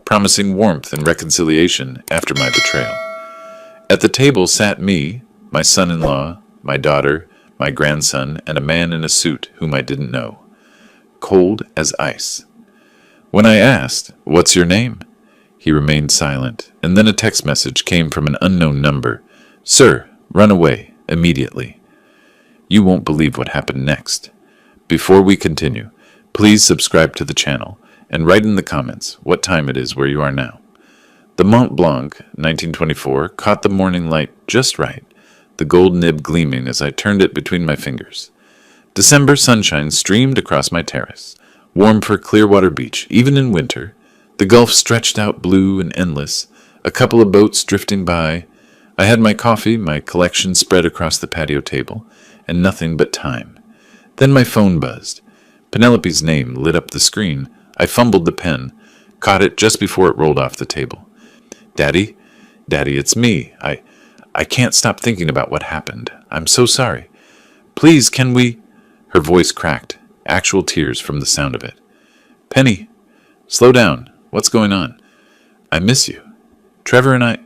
promising warmth and reconciliation after my betrayal. At the table sat me, my son-in-law, my daughter, my grandson, and a man in a suit whom I didn't know. Cold as ice. When I asked, "What's your name?" he remained silent, and then a text message came from an unknown number. "Sir, run away, immediately." You won't believe what happened next. Before we continue, please subscribe to the channel and write in the comments what time it is where you are now. The Mont Blanc, 1924, caught the morning light just right, the gold nib gleaming as I turned it between my fingers. December sunshine streamed across my terrace, warm for Clearwater Beach, even in winter. The Gulf stretched out blue and endless, a couple of boats drifting by. I had my coffee, my collection spread across the patio table, and nothing but time. Then my phone buzzed. Penelope's name lit up the screen. I fumbled the pen, caught it just before it rolled off the table. Daddy, it's me. I can't stop thinking about what happened. I'm so sorry. Please, can we... Her voice cracked, actual tears from the sound of it. Penny, slow down. What's going on? I miss you. Trevor and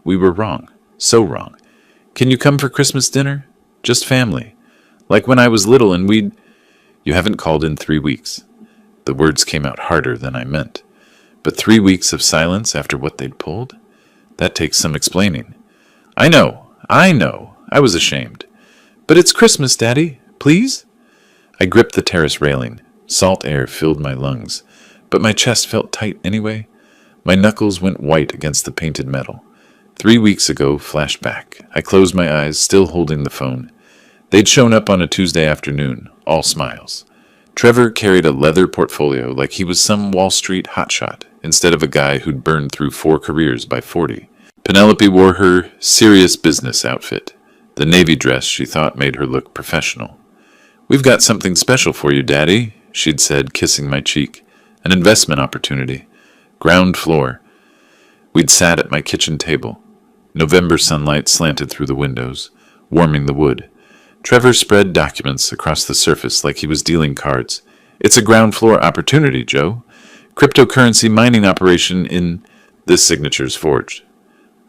we were wrong. So wrong. Can you come for Christmas dinner? Just family. Like when I was little and we'd... You haven't called in 3 weeks. The words came out harder than I meant. But 3 weeks of silence after what they'd pulled? That takes some explaining. I know. I was ashamed. But it's Christmas, Daddy. Please? I gripped the terrace railing. Salt air filled my lungs, but my chest felt tight anyway. My knuckles went white against the painted metal. 3 weeks ago flashed back. I closed my eyes, still holding the phone. They'd shown up on a Tuesday afternoon, all smiles. Trevor carried a leather portfolio like he was some Wall Street hotshot, instead of a guy who'd burned through 4 careers by 40. Penelope wore her serious business outfit, the navy dress she thought made her look professional. We've got something special for you, Daddy, she'd said, kissing my cheek. An investment opportunity. Ground floor. We'd sat at my kitchen table. November sunlight slanted through the windows, warming the wood. Trevor spread documents across the surface like he was dealing cards. It's a ground floor opportunity, Joe. Cryptocurrency mining operation in... This signature's forged.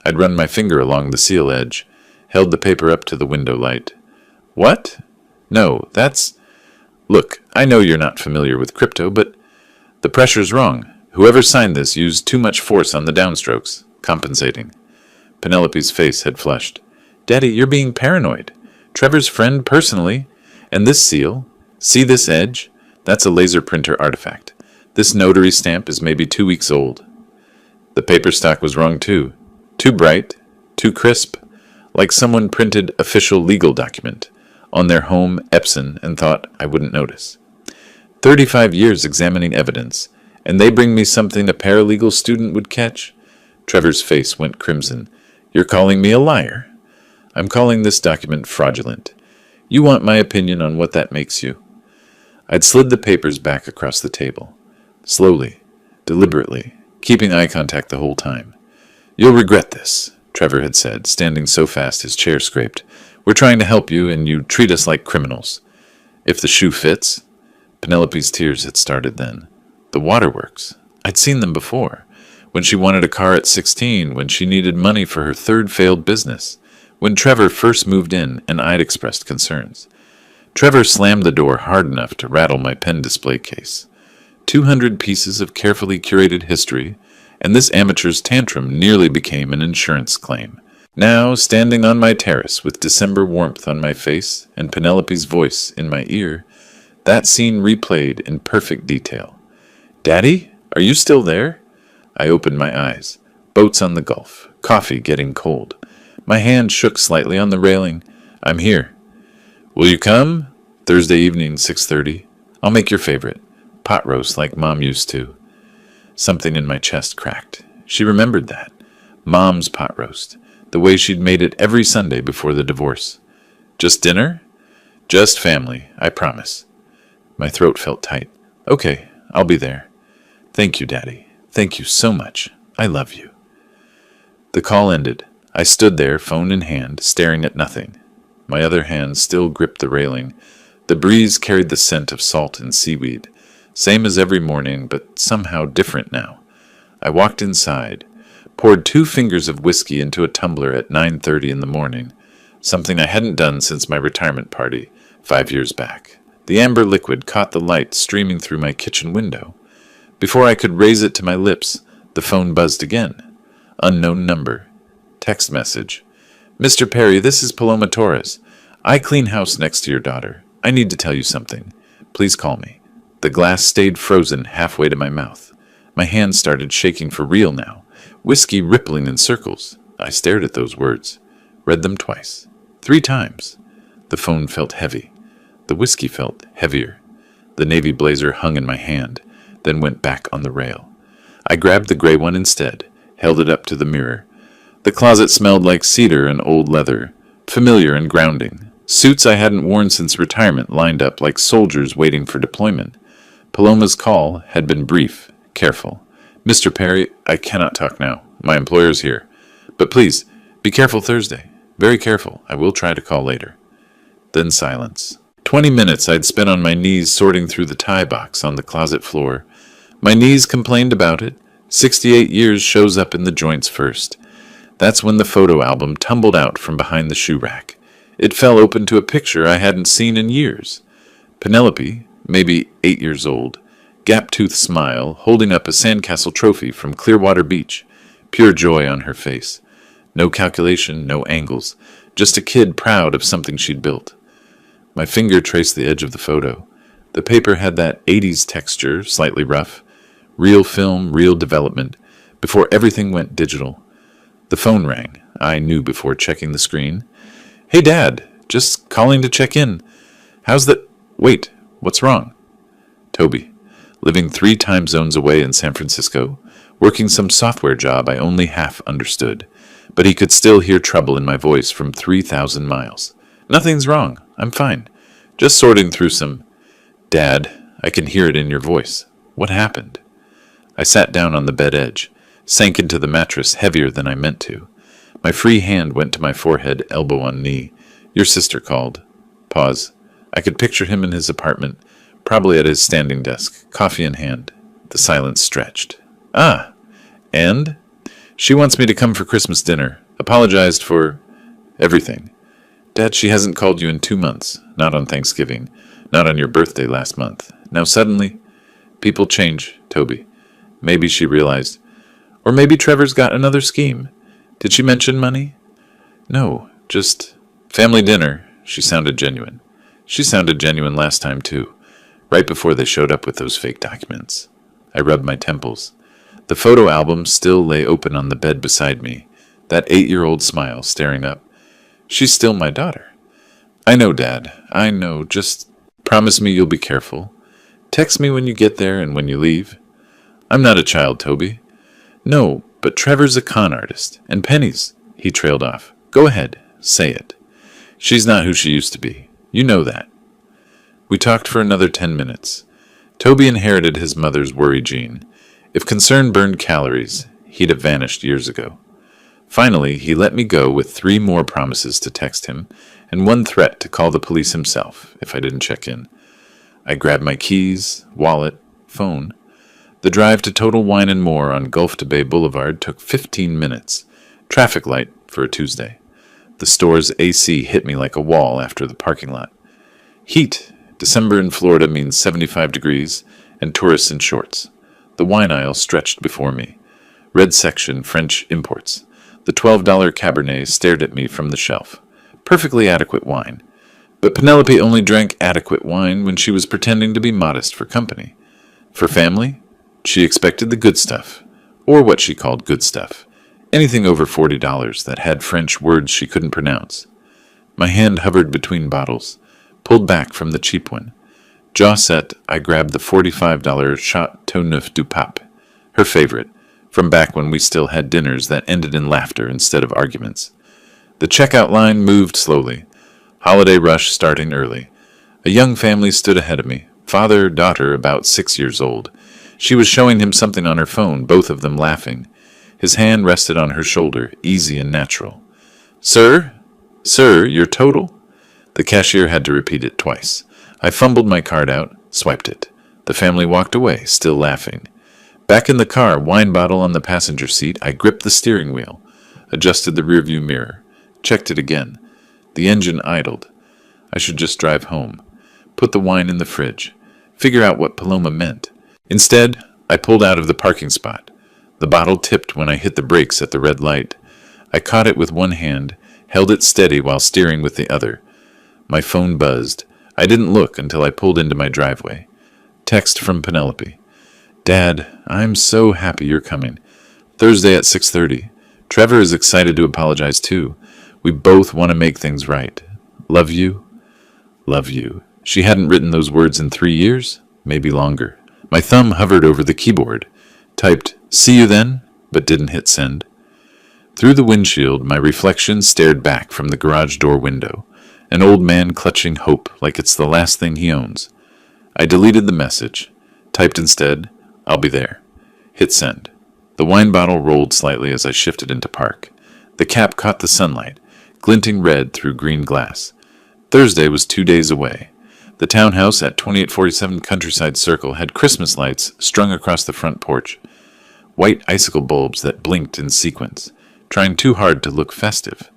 I'd run my finger along the seal edge, held the paper up to the window light. What? No, that's... Look, I know you're not familiar with crypto, but the pressure's wrong. Whoever signed this used too much force on the downstrokes, compensating. Penelope's face had flushed. Daddy, you're being paranoid. Trevor's friend personally. And this seal, see this edge? That's a laser printer artifact. This notary stamp is maybe 2 weeks old. The paper stock was wrong too. Too bright, too crisp, like someone printed official legal document on their home Epson and thought I wouldn't notice. 35 years examining evidence, and they bring me something a paralegal student would catch? Trevor's face went crimson. You're calling me a liar? I'm calling this document fraudulent. You want my opinion on what that makes you? I'd slid the papers back across the table. Slowly, deliberately, keeping eye contact the whole time. You'll regret this, Trevor had said, standing so fast his chair scraped. We're trying to help you, and you treat us like criminals. If the shoe fits... Penelope's tears had started then. The waterworks. I'd seen them before. When she wanted a car at 16, when she needed money for her 3rd failed business, when Trevor first moved in and I'd expressed concerns. Trevor slammed the door hard enough to rattle my pen display case. 200 pieces of carefully curated history, and this amateur's tantrum nearly became an insurance claim. Now, standing on my terrace with December warmth on my face and Penelope's voice in my ear, that scene replayed in perfect detail. Daddy, are you still there? I opened my eyes. Boats on the Gulf. Coffee getting cold. My hand shook slightly on the railing. I'm here. Will you come? Thursday evening, 6:30. I'll make your favorite. Pot roast like Mom used to. Something in my chest cracked. She remembered that. Mom's pot roast. The way she'd made it every Sunday before the divorce. Just dinner? Just family, I promise. My throat felt tight. Okay, I'll be there. Thank you, Daddy. Thank you so much. I love you. The call ended. I stood there, phone in hand, staring at nothing. My other hand still gripped the railing. The breeze carried the scent of salt and seaweed. Same as every morning, but somehow different now. I walked inside, poured 2 fingers of whiskey into a tumbler at 9:30 in the morning, something I hadn't done since my retirement party 5 years back. The amber liquid caught the light streaming through my kitchen window. Before I could raise it to my lips, the phone buzzed again. Unknown number. Text message. Mr. Perry, this is Paloma Torres. I clean house next to your daughter. I need to tell you something. Please call me. The glass stayed frozen halfway to my mouth. My hands started shaking for real now, whiskey rippling in circles. I stared at those words, read them twice, 3 times. The phone felt heavy. The whiskey felt heavier. The navy blazer hung in my hand, then went back on the rail. I grabbed the gray one instead, held it up to the mirror. The closet smelled like cedar and old leather, familiar and grounding. Suits I hadn't worn since retirement lined up like soldiers waiting for deployment. Paloma's call had been brief, careful. Mr. Perry, I cannot talk now. My employer's here. But please, be careful Thursday. Very careful. I will try to call later. Then silence. 20 minutes I'd spent on my knees sorting through the tie box on the closet floor. My knees complained about it. 68 years shows up in the joints first. That's when the photo album tumbled out from behind the shoe rack. It fell open to a picture I hadn't seen in years. Penelope, maybe 8 years old, gap-toothed smile, holding up a sandcastle trophy from Clearwater Beach, pure joy on her face. No calculation, no angles, just a kid proud of something she'd built. My finger traced the edge of the photo. The paper had that 80s texture, slightly rough. Real film, real development, before everything went digital. The phone rang. I knew before checking the screen. Hey, Dad, just calling to check in. How's the... Wait, what's wrong? Toby, living 3 time zones away in San Francisco, working some software job I only half understood, but he could still hear trouble in my voice from 3,000 miles. Nothing's wrong. I'm fine. Just sorting through some... Dad, I can hear it in your voice. What happened? I sat down on the bed edge, sank into the mattress heavier than I meant to. My free hand went to my forehead, elbow on knee. Your sister called. Pause. I could picture him in his apartment, probably at his standing desk, coffee in hand. The silence stretched. Ah, and? She wants me to come for Christmas dinner. Apologized for... everything. Dad, she hasn't called you in 2 months. Not on Thanksgiving. Not on your birthday last month. Now suddenly... People change, Toby. Maybe she realized. Or maybe Trevor's got another scheme. Did she mention money? No, just family dinner. She sounded genuine. She sounded genuine last time, too, right before they showed up with those fake documents. I rubbed my temples. The photo album still lay open on the bed beside me, that 8-year-old smile staring up. She's still my daughter. I know, Dad. I know. Just promise me you'll be careful. Text me when you get there and when you leave. I'm not a child, Toby. No, but Trevor's a con artist. And Penny's... He trailed off. Go ahead. Say it. She's not who she used to be. You know that. We talked for another 10 minutes. Toby inherited his mother's worry gene. If concern burned calories, he'd have vanished years ago. Finally, he let me go with 3 more promises to text him and 1 threat to call the police himself if I didn't check in. I grabbed my keys, wallet, phone. The drive to Total Wine & More on Gulf to Bay Boulevard took 15 minutes. Traffic light for a Tuesday. The store's AC hit me like a wall after the parking lot. Heat. December in Florida means 75 degrees and tourists in shorts. The wine aisle stretched before me. Red section, French imports. The $12 Cabernet stared at me from the shelf. Perfectly adequate wine. But Penelope only drank adequate wine when she was pretending to be modest for company. For family, she expected the good stuff, or what she called good stuff. Anything over $40 that had French words she couldn't pronounce. My hand hovered between bottles, pulled back from the cheap one. Jaw set, I grabbed the $45 Chateauneuf du Pape, her favorite, from back when we still had dinners that ended in laughter instead of arguments. The checkout line moved slowly. Holiday rush starting early. A young family stood ahead of me, father, daughter, about 6 years old. She was showing him something on her phone, both of them laughing. His hand rested on her shoulder, easy and natural. Sir? Sir, your total? The cashier had to repeat it twice. I fumbled my card out, swiped it. The family walked away, still laughing. Back in the car, wine bottle on the passenger seat, I gripped the steering wheel, adjusted the rearview mirror, checked it again. The engine idled. I should just drive home. Put the wine in the fridge. Figure out what Paloma meant. Instead, I pulled out of the parking spot. The bottle tipped when I hit the brakes at the red light. I caught it with one hand, held it steady while steering with the other. My phone buzzed. I didn't look until I pulled into my driveway. Text from Penelope. Dad, I'm so happy you're coming. Thursday at 6:30. Trevor is excited to apologize too. We both want to make things right. Love you. Love you. She hadn't written those words in 3 years, maybe longer. My thumb hovered over the keyboard, typed, see you then, but didn't hit send. Through the windshield, my reflection stared back from the garage door window, an old man clutching hope like it's the last thing he owns. I deleted the message, typed instead, I'll be there. Hit send. The wine bottle rolled slightly as I shifted into park. The cap caught the sunlight, glinting red through green glass. Thursday was 2 days away. The townhouse at 2847 Countryside Circle had Christmas lights strung across the front porch, white icicle bulbs that blinked in sequence, trying too hard to look festive.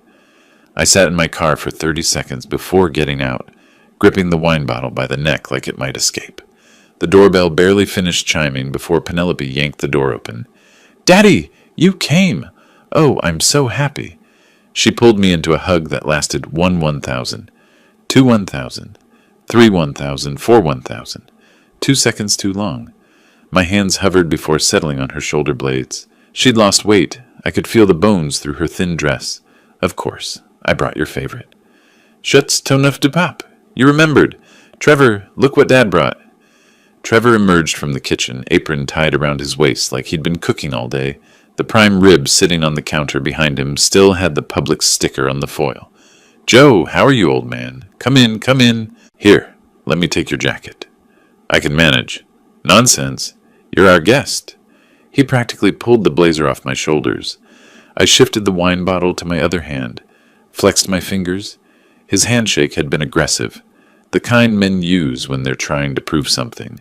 I sat in my car for 30 seconds before getting out, gripping the wine bottle by the neck like it might escape. The doorbell barely finished chiming before Penelope yanked the door open. Daddy, you came! Oh, I'm so happy. She pulled me into a hug that lasted 1,000, 2 1,000, 3 1,000, 4 1,000. 2 seconds too long. My hands hovered before settling on her shoulder blades. She'd lost weight. I could feel the bones through her thin dress. Of course, I brought your favorite. Shuts ton neuf du pape. You remembered. Trevor, look what Dad brought. Trevor emerged from the kitchen, apron tied around his waist like he'd been cooking all day. The prime rib sitting on the counter behind him still had the Publix sticker on the foil. Joe, how are you, old man? Come in, come in. Here, let me take your jacket. I can manage. Nonsense. You're our guest. He practically pulled the blazer off my shoulders. I shifted the wine bottle to my other hand, flexed my fingers. His handshake had been aggressive, the kind men use when they're trying to prove something.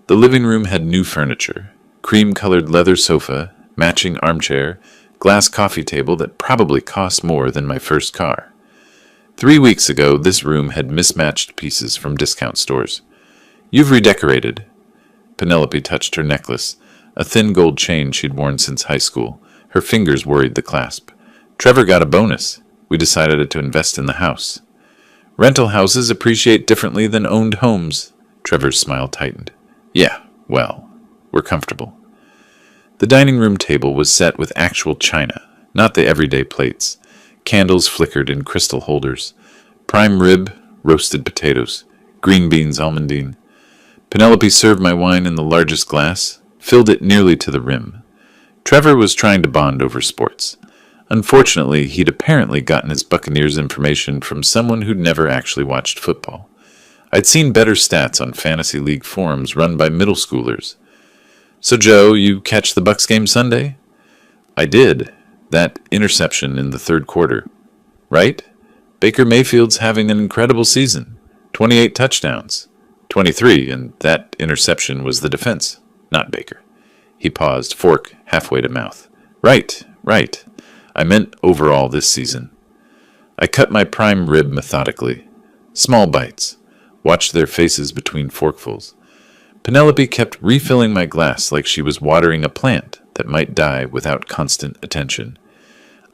The living room had new furniture, cream-colored leather sofa, matching armchair, glass coffee table that probably cost more than my first car. 3 weeks ago, this room had mismatched pieces from discount stores. You've redecorated. Penelope touched her necklace, a thin gold chain she'd worn since high school. Her fingers worried the clasp. Trevor got a bonus. We decided to invest in the house. Rental houses appreciate differently than owned homes. Trevor's smile tightened. Yeah, well, we're comfortable. The dining room table was set with actual china, not the everyday plates. Candles flickered in crystal holders. Prime rib, roasted potatoes, green beans almondine. Penelope served my wine in the largest glass, filled it nearly to the rim. Trevor was trying to bond over sports. Unfortunately, he'd apparently gotten his Buccaneers information from someone who'd never actually watched football. I'd seen better stats on fantasy league forums run by middle schoolers. So, Joe, you catch the Bucs game Sunday? I did. That interception in the third quarter. Right? Baker Mayfield's having an incredible season. 28 touchdowns. 23, and that interception was the defense, not Baker. He paused, fork halfway to mouth. Right. I meant overall this season. I cut my prime rib methodically. Small bites. Watched their faces between forkfuls. Penelope kept refilling my glass like she was watering a plant that might die without constant attention.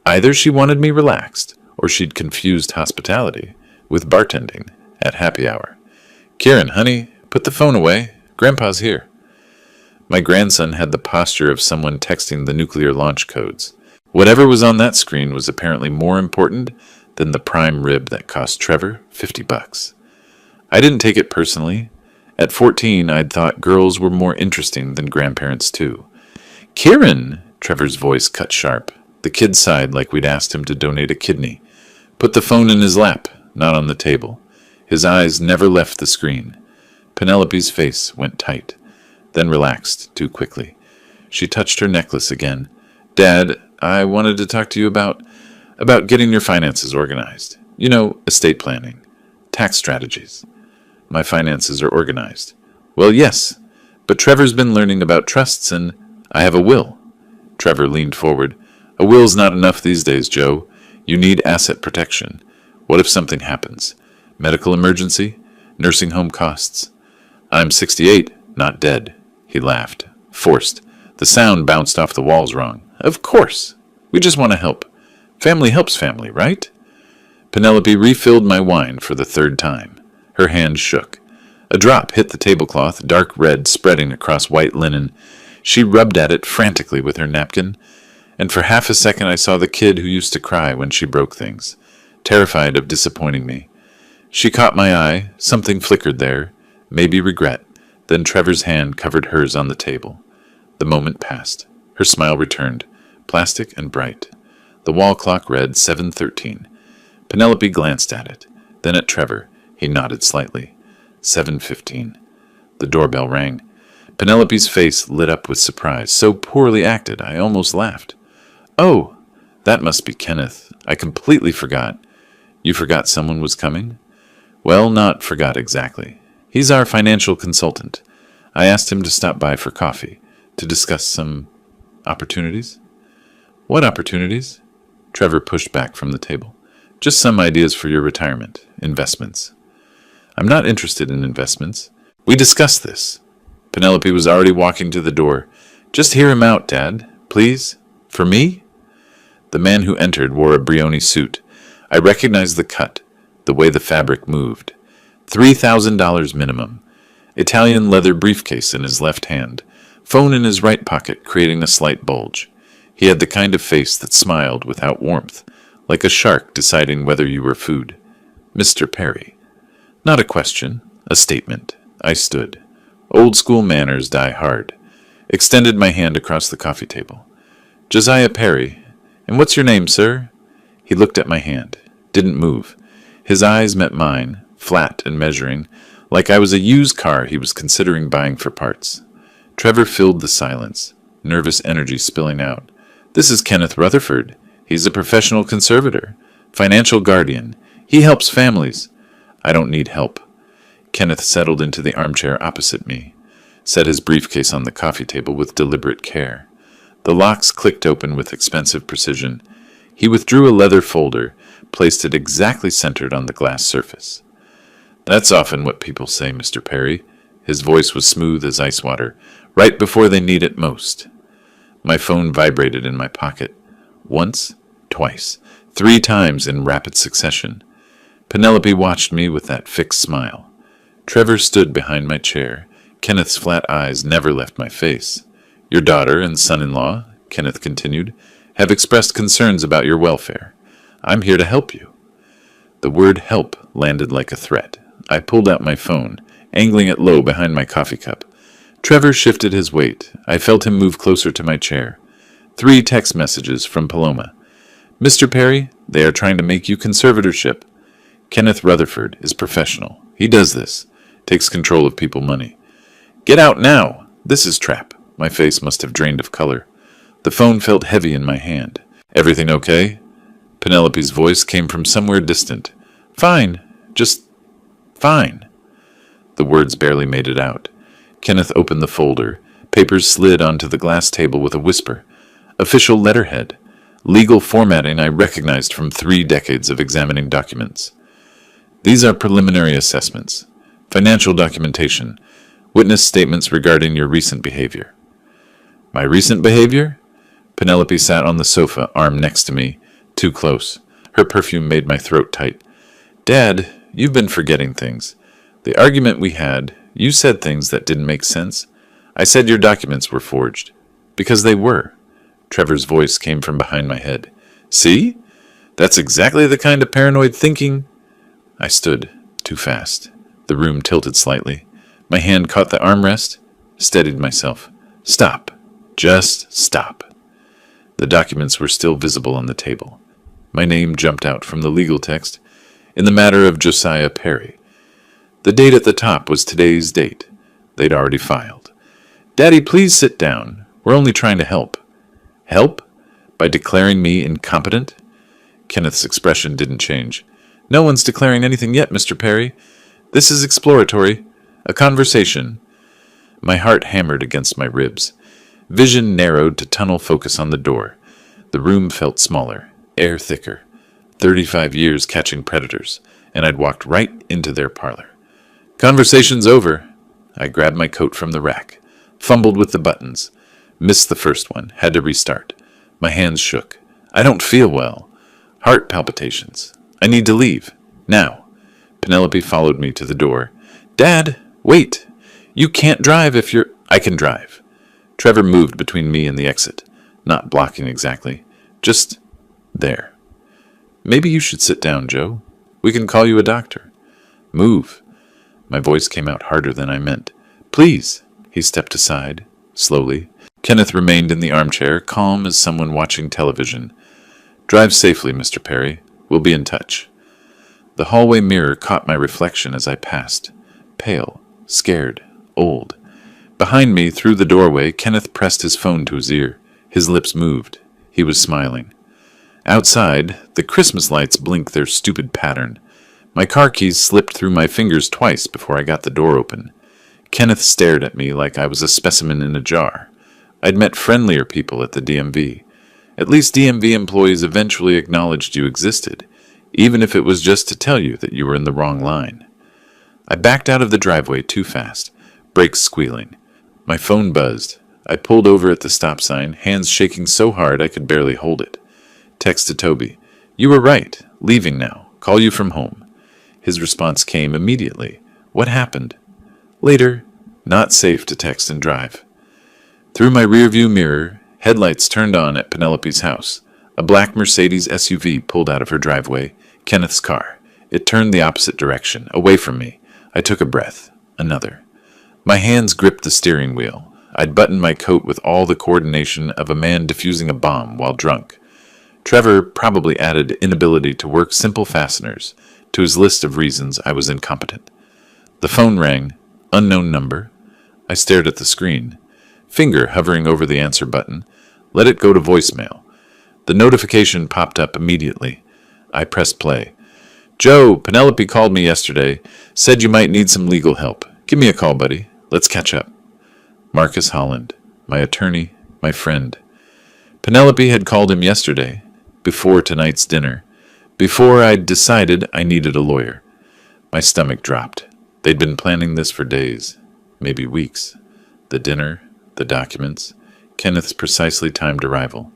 Either she wanted me relaxed, or she'd confused hospitality with bartending at happy hour. Kieran, honey, put the phone away. Grandpa's here. My grandson had the posture of someone texting the nuclear launch codes. Whatever was on that screen was apparently more important than the prime rib that cost Trevor $50. I didn't take it personally. At 14, I'd thought girls were more interesting than grandparents, too. Kieran! Trevor's voice cut sharp. The kid sighed like we'd asked him to donate a kidney. Put the phone in his lap, not on the table. His eyes never left the screen. Penelope's face went tight, then relaxed too quickly. She touched her necklace again. Dad, I wanted to talk to you about getting your finances organized. You know, estate planning, tax strategies. My finances are organized. Well, yes, but Trevor's been learning about trusts and I have a will. Trevor leaned forward. A will's not enough these days, Joe. You need asset protection. What if something happens? Medical emergency? Nursing home costs? I'm 68, not dead. He laughed. Forced. The sound bounced off the walls wrong. Of course. We just want to help. Family helps family, right? Penelope refilled my wine for the third time. Her hand shook. A drop hit the tablecloth, dark red spreading across white linen. She rubbed at it frantically with her napkin, and for half a second I saw the kid who used to cry when she broke things, terrified of disappointing me. She caught my eye, something flickered there, maybe regret, then Trevor's hand covered hers on the table. The moment passed. Her smile returned, plastic and bright. The wall clock read 7:13. Penelope glanced at it, then at Trevor. He nodded slightly. 7:15. The doorbell rang. Penelope's face lit up with surprise, so poorly acted I almost laughed. Oh, that must be Kenneth. I completely forgot. You forgot someone was coming? Well, not forgot exactly. He's our financial consultant. I asked him to stop by for coffee, to discuss some opportunities. What opportunities? Trevor pushed back from the table. Just some ideas for your retirement, investments. I'm not interested in investments. We discussed this. Penelope was already walking to the door. Just hear him out, Dad, please. For me? The man who entered wore a Brioni suit. I recognized the cut, the way the fabric moved. $3,000 minimum. Italian leather briefcase in his left hand. Phone in his right pocket, creating a slight bulge. He had the kind of face that smiled without warmth, like a shark deciding whether you were food. Mr. Perry. Not a question, a statement. I stood. Old school manners die hard. Extended my hand across the coffee table. Josiah Perry. And what's your name, sir? He looked at my hand. Didn't move. His eyes met mine, flat and measuring, like I was a used car he was considering buying for parts. Trevor filled the silence, nervous energy spilling out. This is Kenneth Rutherford. He's a professional conservator, financial guardian. He helps families. I don't need help. Kenneth settled into the armchair opposite me, set his briefcase on the coffee table with deliberate care. The locks clicked open with expensive precision. He withdrew a leather folder, placed it exactly centered on the glass surface. That's often what people say, Mr. Perry. His voice was smooth as ice water, right before they need it most. My phone vibrated in my pocket. Once, twice, 3 times in rapid succession. Penelope watched me with that fixed smile. Trevor stood behind my chair. Kenneth's flat eyes never left my face. Your daughter and son-in-law, Kenneth continued, have expressed concerns about your welfare. I'm here to help you. The word help landed like a threat. I pulled out my phone, angling it low behind my coffee cup. Trevor shifted his weight. I felt him move closer to my chair. 3 text messages from Paloma. Mr. Perry, they are trying to make you conservatorship. Kenneth Rutherford is professional. He does this. Takes control of people's money. Get out now! This is trap. My face must have drained of color. The phone felt heavy in my hand. Everything okay? Penelope's voice came from somewhere distant. Fine. Just fine. The words barely made it out. Kenneth opened the folder. Papers slid onto the glass table with a whisper. Official letterhead. Legal formatting I recognized from 3 decades of examining documents. These are preliminary assessments. Financial documentation. Witness statements regarding your recent behavior. My recent behavior? Penelope sat on the sofa, arm next to me, too close. Her perfume made my throat tight. Dad, you've been forgetting things. The argument we had, you said things that didn't make sense. I said your documents were forged. Because they were. Trevor's voice came from behind my head. See? That's exactly the kind of paranoid thinking. I stood, too fast. The room tilted slightly. My hand caught the armrest, steadied myself. Stop. Just stop. The documents were still visible on the table. My name jumped out from the legal text. In the matter of Josiah Perry. The date at the top was today's date. They'd already filed. Daddy, please sit down. We're only trying to help. Help? By declaring me incompetent? Kenneth's expression didn't change. No one's declaring anything yet, Mr. Perry. This is exploratory. A conversation. My heart hammered against my ribs. Vision narrowed to tunnel focus on the door. The room felt smaller, air thicker. 35 years catching predators, and I'd walked right into their parlor. Conversation's over. I grabbed my coat from the rack, fumbled with the buttons, missed the first one, had to restart. My hands shook. I don't feel well. Heart palpitations. I need to leave. Now. Penelope followed me to the door. Dad, wait. You can't drive if you're... I can drive. Trevor moved between me and the exit, not blocking exactly, just there. Maybe you should sit down, Joe. We can call you a doctor. Move. My voice came out harder than I meant. Please. He stepped aside, slowly. Kenneth remained in the armchair, calm as someone watching television. Drive safely, Mr. Perry. We'll be in touch. The hallway mirror caught my reflection as I passed. Pale, scared, old. Behind me, through the doorway, Kenneth pressed his phone to his ear. His lips moved. He was smiling. Outside, the Christmas lights blinked their stupid pattern. My car keys slipped through my fingers twice before I got the door open. Kenneth stared at me like I was a specimen in a jar. I'd met friendlier people at the DMV. At least DMV employees eventually acknowledged you existed, even if it was just to tell you that you were in the wrong line. I backed out of the driveway too fast, brakes squealing. My phone buzzed. I pulled over at the stop sign, hands shaking so hard I could barely hold it. Texted Toby. You were right. Leaving now. Call you from home. His response came immediately. What happened? Later. Not safe to text and drive. Through my rearview mirror, headlights turned on at Penelope's house. A black Mercedes SUV pulled out of her driveway, Kenneth's car. It turned the opposite direction, away from me. I took a breath. Another. My hands gripped the steering wheel. I'd buttoned my coat with all the coordination of a man defusing a bomb while drunk. Trevor probably added inability to work simple fasteners to his list of reasons I was incompetent. The phone rang. Unknown number. I stared at the screen. Finger hovering over the answer button. Let it go to voicemail. The notification popped up immediately. I pressed play. Joe, Penelope called me yesterday. Said you might need some legal help. Give me a call, buddy. Let's catch up. Marcus Holland, my attorney, my friend. Penelope had called him yesterday, before tonight's dinner, before I'd decided I needed a lawyer. My stomach dropped. They'd been planning this for days, maybe weeks. The dinner, the documents, Kenneth's precisely timed arrival.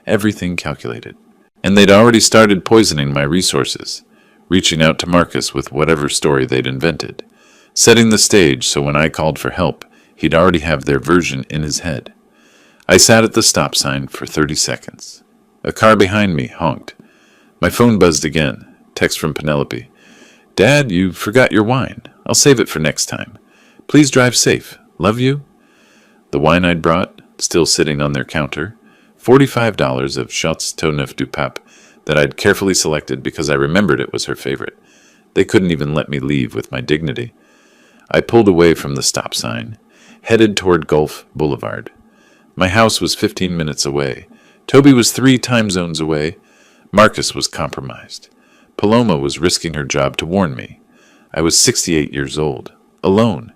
Everything calculated. And they'd already started poisoning my resources, reaching out to Marcus with whatever story they'd invented, setting the stage so when I called for help, he'd already have their version in his head. I sat at the stop sign for 30 seconds. A car behind me honked. My phone buzzed again. Text from Penelope. Dad, you forgot your wine. I'll save it for next time. Please drive safe. Love you. The wine I'd brought, still sitting on their counter, $45 of Chateauneuf du Pape that I'd carefully selected because I remembered it was her favorite. They couldn't even let me leave with my dignity. I pulled away from the stop sign, headed toward Gulf Boulevard. My house was 15 minutes away. Toby was 3 time zones away. Marcus was compromised. Paloma was risking her job to warn me. I was 68 years old, alone,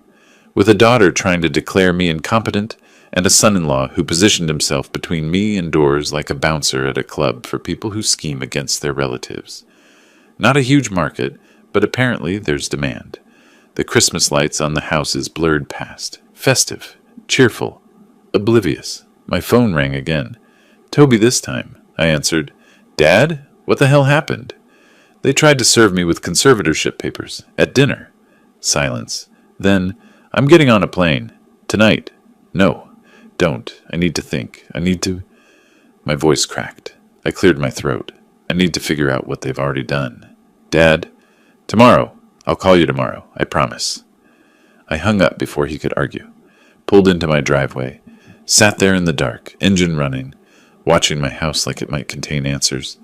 with a daughter trying to declare me incompetent and a son-in-law who positioned himself between me and doors like a bouncer at a club for people who scheme against their relatives. Not a huge market, but apparently there's demand. The Christmas lights on the houses blurred past. Festive, cheerful, oblivious. My phone rang again. Toby this time, I answered. Dad? What the hell happened? They tried to serve me with conservatorship papers. At dinner. Silence. Then, I'm getting on a plane. Tonight. No. Don't. I need to think. I need to... My voice cracked. I cleared my throat. I need to figure out what they've already done. Dad? Tomorrow. I'll call you tomorrow. I promise. I hung up before he could argue. Pulled into my driveway. Sat there in the dark, engine running, watching my house like it might contain answers.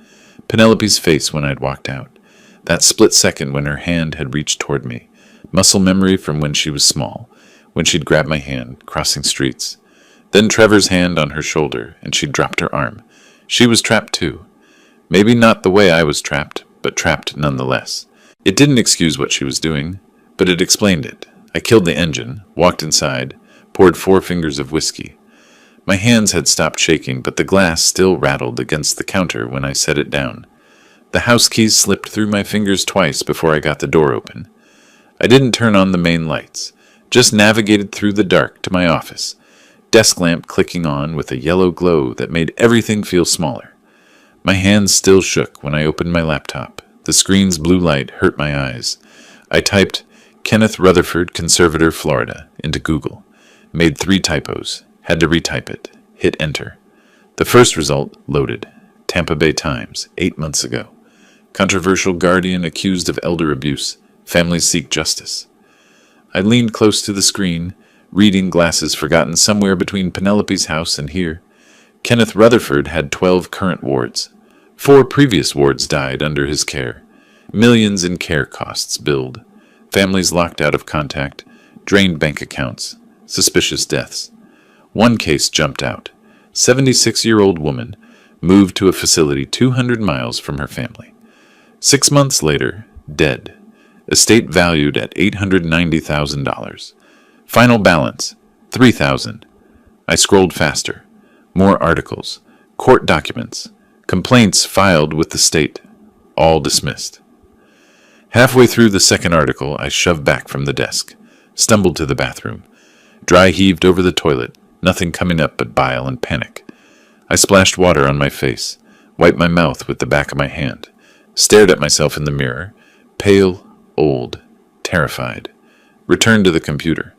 Penelope's face when I'd walked out. That split second when her hand had reached toward me. Muscle memory from when she was small, when she'd grabbed my hand, crossing streets. Then Trevor's hand on her shoulder, and she'd dropped her arm. She was trapped too. Maybe not the way I was trapped, but trapped nonetheless. It didn't excuse what she was doing, but it explained it. I killed the engine, walked inside, poured 4 fingers of whiskey. My hands had stopped shaking, but the glass still rattled against the counter when I set it down. The house keys slipped through my fingers twice before I got the door open. I didn't turn on the main lights, just navigated through the dark to my office, desk lamp clicking on with a yellow glow that made everything feel smaller. My hands still shook when I opened my laptop. The screen's blue light hurt my eyes. I typed Kenneth Rutherford, Conservator, Florida, into Google. Made 3 typos. Had to retype it. Hit enter. The first result loaded. Tampa Bay Times, 8 months ago. Controversial guardian accused of elder abuse. Families seek justice. I leaned close to the screen, reading glasses forgotten somewhere between Penelope's house and here. Kenneth Rutherford had 12 current wards. 4 previous wards died under his care. Millions in care costs billed. Families locked out of contact. Drained bank accounts. Suspicious deaths. One case jumped out. 76-year-old woman moved to a facility 200 miles from her family. 6 months later, dead. Estate valued at $890,000. Final balance, $3,000. I scrolled faster. More articles. Court documents. Complaints filed with the state. All dismissed. Halfway through the second article, I shoved back from the desk. Stumbled to the bathroom. Dry heaved over the toilet. Nothing coming up but bile and panic. I splashed water on my face. Wiped my mouth with the back of my hand. Stared at myself in the mirror. Pale, old, terrified. Returned to the computer.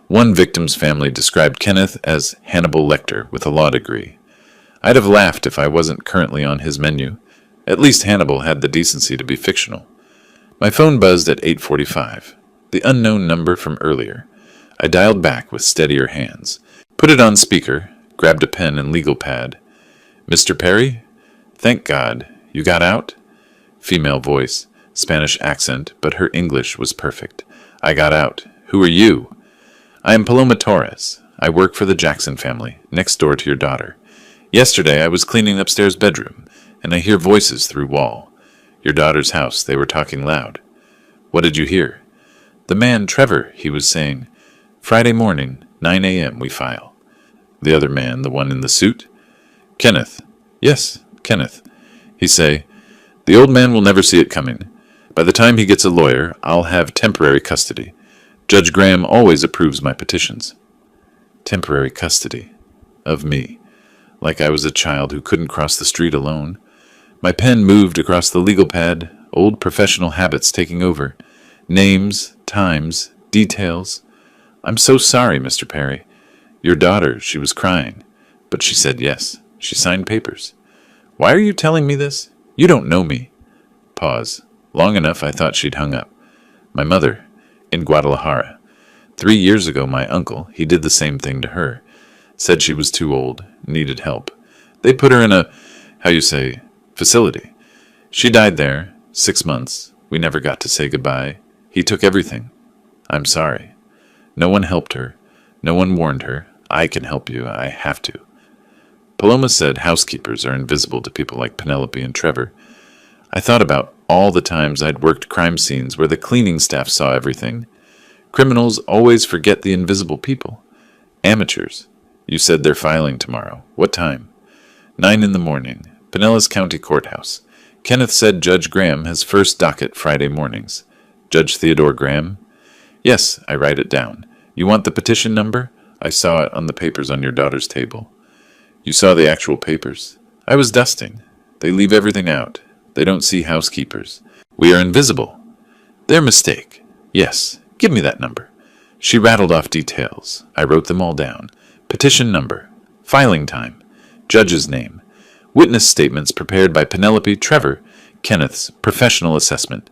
One victim's family described Kenneth as Hannibal Lecter with a law degree. I'd have laughed if I wasn't currently on his menu. At least Hannibal had the decency to be fictional. My phone buzzed at 8:45. The unknown number from earlier. I dialed back with steadier hands. Put it on speaker, grabbed a pen and legal pad. Mr. Perry? Thank God. You got out? Female voice, Spanish accent, but her English was perfect. I got out. Who are you? I am Paloma Torres. I work for the Jackson family, next door to your daughter. Yesterday I was cleaning upstairs bedroom, and I hear voices through wall. Your daughter's house, they were talking loud. What did you hear? The man, Trevor, he was saying, Friday morning, 9 a.m. we file. The other man, the one in the suit? Kenneth. Yes, Kenneth. He say, the old man will never see it coming. By the time he gets a lawyer, I'll have temporary custody. Judge Graham always approves my petitions. Temporary custody. Of me. Like I was a child who couldn't cross the street alone. My pen moved across the legal pad, old professional habits taking over. Names, times, details. I'm so sorry, Mr. Perry. Your daughter, she was crying. But she said yes. She signed papers. Why are you telling me this? You don't know me. Pause. Long enough I thought she'd hung up. My mother, in Guadalajara. 3 years ago my uncle, he did the same thing to her. Said she was too old, needed help. They put her in a, facility. She died there, 6 months. We never got to say goodbye. He took everything. I'm sorry. No one helped her. No one warned her. I can help you. I have to. Paloma said housekeepers are invisible to people like Penelope and Trevor. I thought about all the times I'd worked crime scenes where the cleaning staff saw everything. Criminals always forget the invisible people. Amateurs. You said they're filing tomorrow. What time? 9 in the morning. Pinellas County Courthouse. Kenneth said Judge Graham has first docket Friday mornings. Judge Theodore Graham? Yes, I write it down. You want the petition number? I saw it on the papers on your daughter's table. You saw the actual papers? I was dusting. They leave everything out. They don't see housekeepers. We are invisible. Their mistake. Yes, give me that number. She rattled off details. I wrote them all down. Petition number. Filing time. Judge's name. Witness statements prepared by Penelope, Trevor, Kenneth's professional assessment.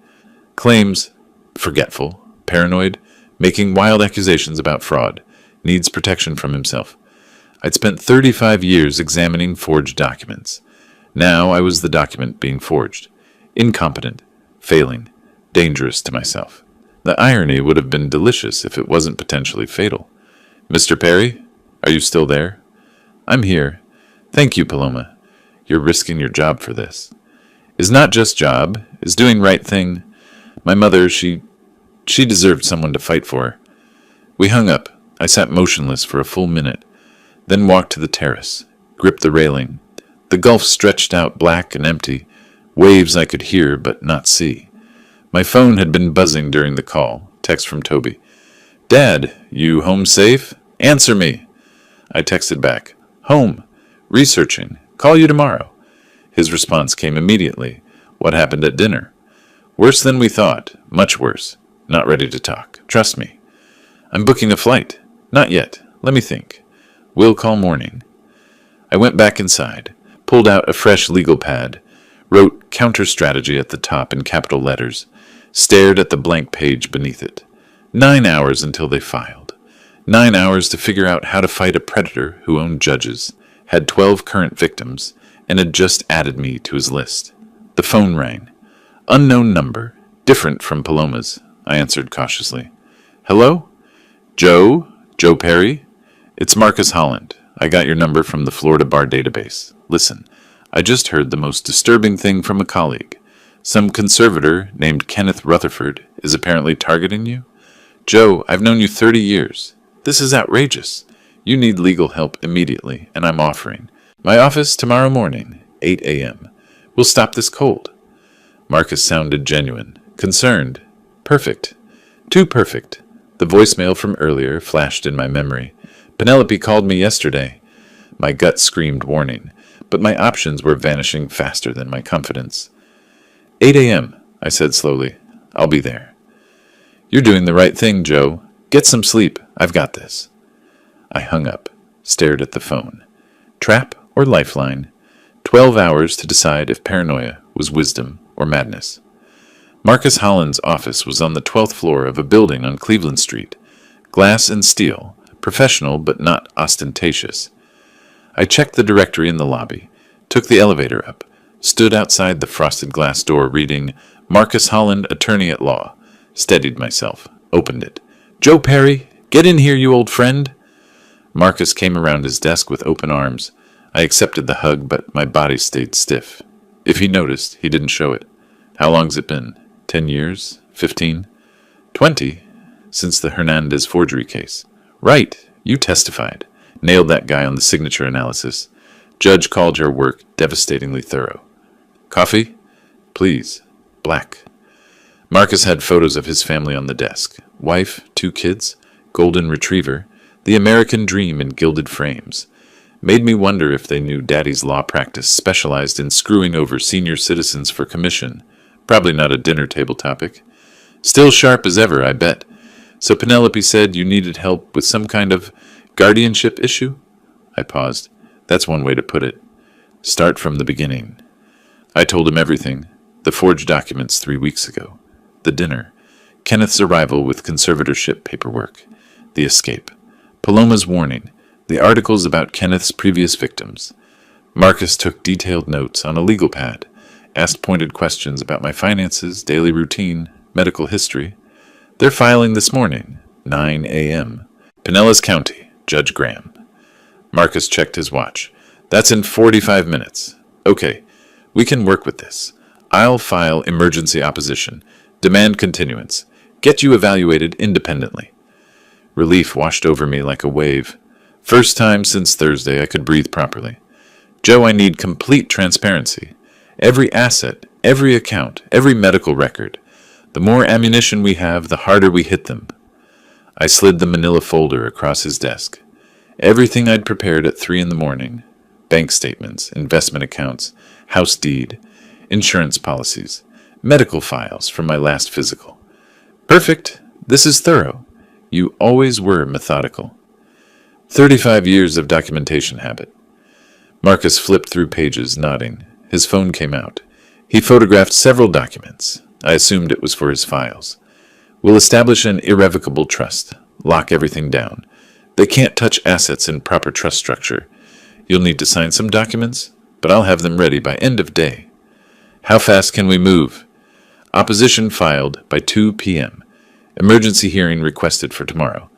Claims, forgetful, paranoid, making wild accusations about fraud, needs protection from himself. I'd spent 35 years examining forged documents. Now I was the document being forged. Incompetent, failing, dangerous to myself. The irony would have been delicious if it wasn't potentially fatal. Mr. Perry, are you still there? I'm here. Thank you, Paloma. You're risking your job for this. Is not just job, is doing right thing. My mother, she deserved someone to fight for her. We hung up. I sat motionless for a full minute. then walked to the terrace, gripped the railing. The gulf stretched out black and empty, waves I could hear but not see. My phone had been buzzing during the call. Text from Toby. "Dad, you home safe? Answer me." I texted back. "Home. Researching. Call you tomorrow." His response came immediately. "What happened at dinner?" "Worse than we thought. Much worse. Not ready to talk. Trust me." "I'm booking a flight." "Not yet. Let me think." "We'll call morning." I went back inside, pulled out a fresh legal pad, wrote counter-strategy at the top in capital letters, stared at the blank page beneath it. 9 hours until they filed. 9 hours to figure out how to fight a predator who owned judges, had 12 current victims, and had just added me to his list. The phone rang. Unknown number, different from Paloma's. I answered cautiously. "Hello? Joe? Joe Perry? It's Marcus Holland. I got your number from the Florida Bar database. Listen, I just heard the most disturbing thing from a colleague. Some conservator named Kenneth Rutherford is apparently targeting you. Joe, I've known you 30 years. This is outrageous. You need legal help immediately, and I'm offering. My office tomorrow morning, 8 a.m. We'll stop this cold." Marcus sounded genuine, concerned. Perfect. Too perfect. The voicemail from earlier flashed in my memory. Penelope called me yesterday. My gut screamed warning, but my options were vanishing faster than my confidence. 8 a.m., I said slowly. "I'll be there." "You're doing the right thing, Joe. Get some sleep. I've got this." I hung up, stared at the phone. Trap or lifeline? 12 hours to decide if paranoia was wisdom or madness. Marcus Holland's office was on the 12th floor of a building on Cleveland Street. Glass and steel, professional but not ostentatious. I checked the directory in the lobby, took the elevator up, stood outside the frosted glass door reading Marcus Holland, Attorney at Law. Steadied myself, opened it. "Joe Perry, get in here, you old friend." Marcus came around his desk with open arms. I accepted the hug, but my body stayed stiff. If he noticed, he didn't show it. "How long's it been? 10 years? 15? 20? Since the Hernandez forgery case." "Right, you testified. Nailed that guy on the signature analysis. Judge called your work devastatingly thorough." "Coffee?" "Please. Black." Marcus had photos of his family on the desk. Wife, 2 kids, golden retriever, the American dream in gilded frames. Made me wonder if they knew Daddy's law practice specialized in screwing over senior citizens for commission. Probably not a dinner table topic. Still sharp as ever, I bet. So Penelope said you needed help with some kind of guardianship issue? I paused. That's one way to put it. Start from the beginning. I told him everything. The forged documents 3 weeks ago. The dinner. Kenneth's arrival with conservatorship paperwork. The escape. Paloma's warning. The articles about Kenneth's previous victims. Marcus took detailed notes on a legal pad. Asked pointed questions about my finances, daily routine, medical history. They're filing this morning, 9 a.m. Pinellas County, Judge Graham. Marcus checked his watch. That's in 45 minutes. Okay, we can work with this. I'll file emergency opposition. Demand continuance. Get you evaluated independently. Relief washed over me like a wave. First time since Thursday I could breathe properly. Joe, I need complete transparency. Every asset, every account, every medical record. The more ammunition we have, the harder we hit them. I slid the manila folder across his desk. Everything I'd prepared at 3 a.m. Bank statements, investment accounts, house deed, insurance policies, medical files from my last physical. Perfect. This is thorough. You always were methodical. 35 years of documentation habit. Marcus flipped through pages, nodding. His phone came out. He photographed several documents. I assumed it was for his files. We'll establish an irrevocable trust. Lock everything down. They can't touch assets in proper trust structure. You'll need to sign some documents, but I'll have them ready by end of day. How fast can we move? Opposition filed by 2 p.m. Emergency hearing requested for tomorrow.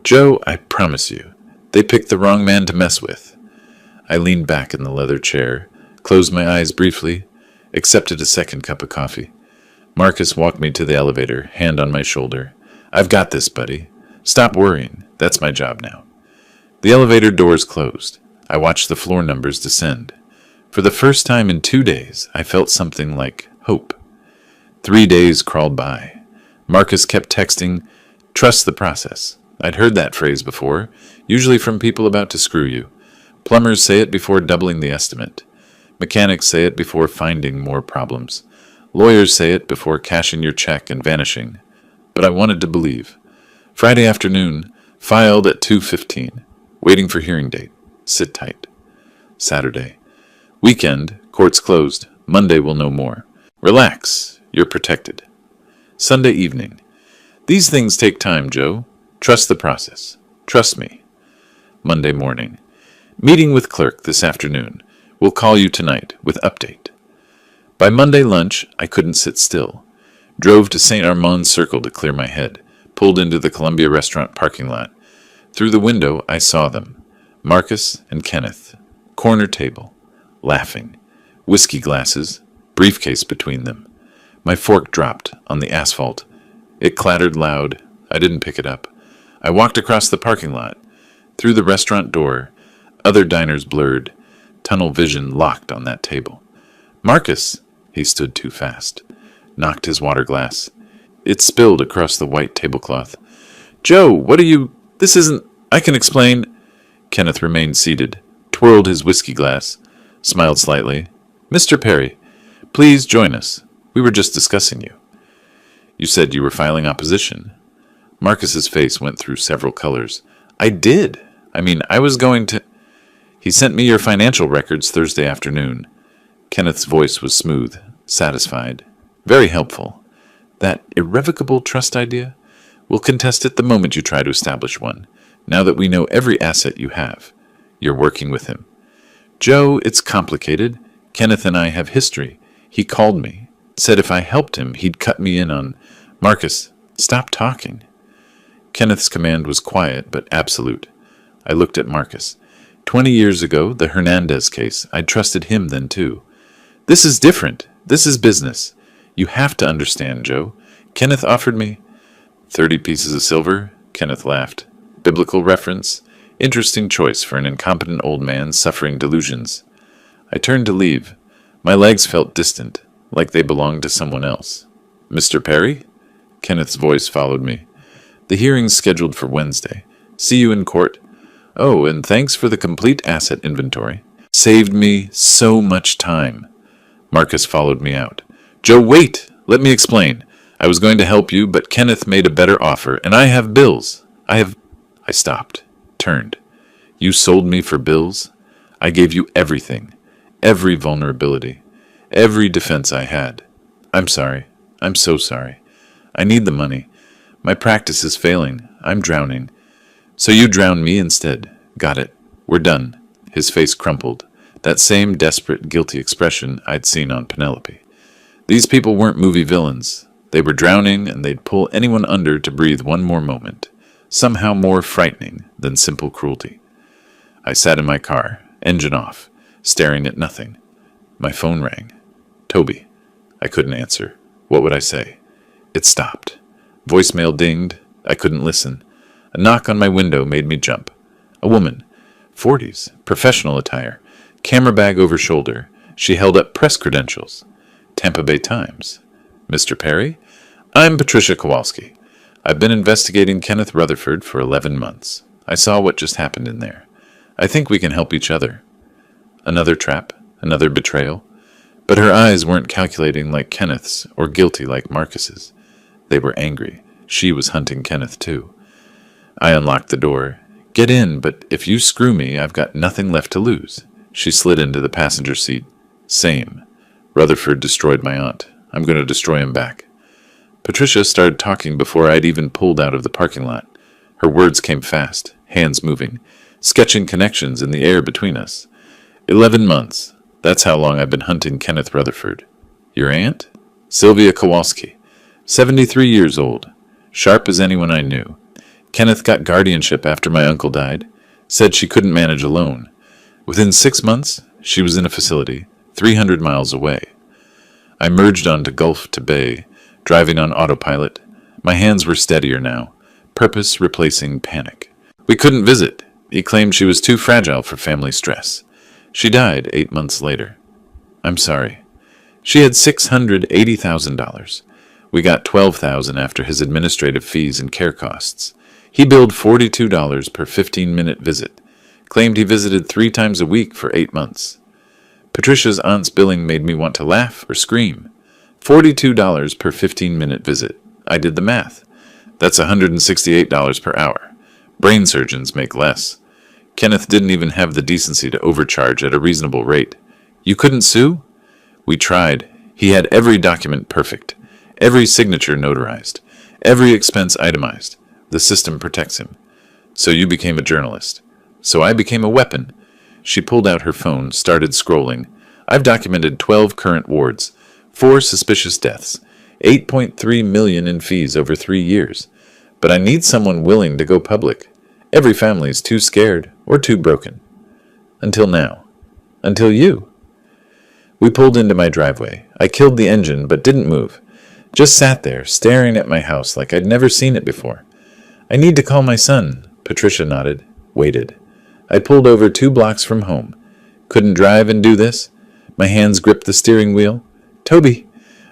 Joe, I promise you, they picked the wrong man to mess with. I leaned back in the leather chair, closed my eyes briefly, accepted a second cup of coffee. Marcus walked me to the elevator, hand on my shoulder. I've got this, buddy. Stop worrying. That's my job now. The elevator doors closed. I watched the floor numbers descend. For the first time in 2 days, I felt something like hope. 3 days crawled by. Marcus kept texting, "Trust the process." I'd heard that phrase before, usually from people about to screw you. Plumbers say it before doubling the estimate. Mechanics say it before finding more problems. Lawyers say it before cashing your check and vanishing. But I wanted to believe. Friday afternoon, filed at 2:15. Waiting for hearing date. Sit tight. Saturday. Weekend, courts closed. Monday we'll know more. Relax, you're protected. Sunday evening. These things take time, Joe. Trust the process. Trust me. Monday morning. Meeting with clerk this afternoon. We'll call you tonight with update. By Monday lunch, I couldn't sit still. Drove to St. Armand's Circle to clear my head. Pulled into the Columbia restaurant parking lot. Through the window, I saw them. Marcus and Kenneth. Corner table. Laughing. Whiskey glasses. Briefcase between them. My fork dropped on the asphalt. It clattered loud. I didn't pick it up. I walked across the parking lot. Through the restaurant door. Other diners blurred. Tunnel vision locked on that table. Marcus! He stood too fast. Knocked his water glass. It spilled across the white tablecloth. Joe, what are you... This isn't... I can explain... Kenneth remained seated, twirled his whiskey glass, smiled slightly. Mr. Perry, please join us. We were just discussing you. You said you were filing opposition. Marcus's face went through several colors. I did. I was going to... He sent me your financial records Thursday afternoon. Kenneth's voice was smooth, satisfied, very helpful. That irrevocable trust idea? We'll contest it the moment you try to establish one, now that we know every asset you have. You're working with him. Joe, it's complicated. Kenneth and I have history. He called me, said if I helped him, he'd cut me in on... Marcus, stop talking. Kenneth's command was quiet but absolute. I looked at Marcus. 20 years ago, the Hernandez case, I trusted him then too. This is different. This is business. You have to understand, Joe. Kenneth offered me 30 pieces of silver. Kenneth laughed. Biblical reference. Interesting choice for an incompetent old man suffering delusions. I turned to leave. My legs felt distant, like they belonged to someone else. Mr. Perry? Kenneth's voice followed me. The hearing's scheduled for Wednesday. See you in court. Oh, and thanks for the complete asset inventory. Saved me so much time. Marcus followed me out. Joe, wait! Let me explain. I was going to help you, but Kenneth made a better offer, and I have bills. I stopped, turned. You sold me for bills? I gave you everything, every vulnerability, every defense I had. I'm sorry. I'm so sorry. I need the money. My practice is failing. I'm drowning. So you drown me instead. Got it. We're done. His face crumpled. That same desperate, guilty expression I'd seen on Penelope. These people weren't movie villains. They were drowning, and they'd pull anyone under to breathe one more moment, somehow more frightening than simple cruelty. I sat in my car, engine off, staring at nothing. My phone rang. Toby. I couldn't answer. What would I say? It stopped. Voicemail dinged. I couldn't listen. A knock on my window made me jump. A woman, 40s, professional attire, camera bag over shoulder. She held up press credentials. Tampa Bay Times. Mr. Perry? I'm Patricia Kowalski. I've been investigating Kenneth Rutherford for 11 months. I saw what just happened in there. I think we can help each other. Another trap, another betrayal. But her eyes weren't calculating like Kenneth's or guilty like Marcus's. They were angry. She was hunting Kenneth too. I unlocked the door. Get in, but if you screw me, I've got nothing left to lose. She slid into the passenger seat. Same. Rutherford destroyed my aunt. I'm going to destroy him back. Patricia started talking before I'd even pulled out of the parking lot. Her words came fast, hands moving, sketching connections in the air between us. 11 months. That's how long I've been hunting Kenneth Rutherford. Your aunt? Sylvia Kowalski. 73 years old. Sharp as anyone I knew. Kenneth got guardianship after my uncle died. Said she couldn't manage alone. Within 6 months, she was in a facility, 300 miles away. I merged onto Gulf to Bay, driving on autopilot. My hands were steadier now, purpose replacing panic. We couldn't visit. He claimed she was too fragile for family stress. She died 8 months later. I'm sorry. She had $680,000. We got $12,000 after his administrative fees and care costs. He billed $42 per 15-minute visit. Claimed he visited 3 times a week for 8 months. Patricia's aunt's billing made me want to laugh or scream. $42 per 15-minute visit. I did the math. That's $168 per hour. Brain surgeons make less. Kenneth didn't even have the decency to overcharge at a reasonable rate. You couldn't sue? We tried. He had every document perfect, every signature notarized, every expense itemized. The system protects him. So you became a journalist. So I became a weapon. She pulled out her phone, started scrolling. I've documented 12 current wards, 4 suspicious deaths, $8.3 million in fees over 3 years. But I need someone willing to go public. Every family's too scared or too broken. Until now. Until you. We pulled into my driveway. I killed the engine but didn't move. Just sat there, staring at my house like I'd never seen it before. I need to call my son. Patricia nodded. Waited. I pulled over 2 blocks from home. Couldn't drive and do this. My hands gripped the steering wheel. Toby,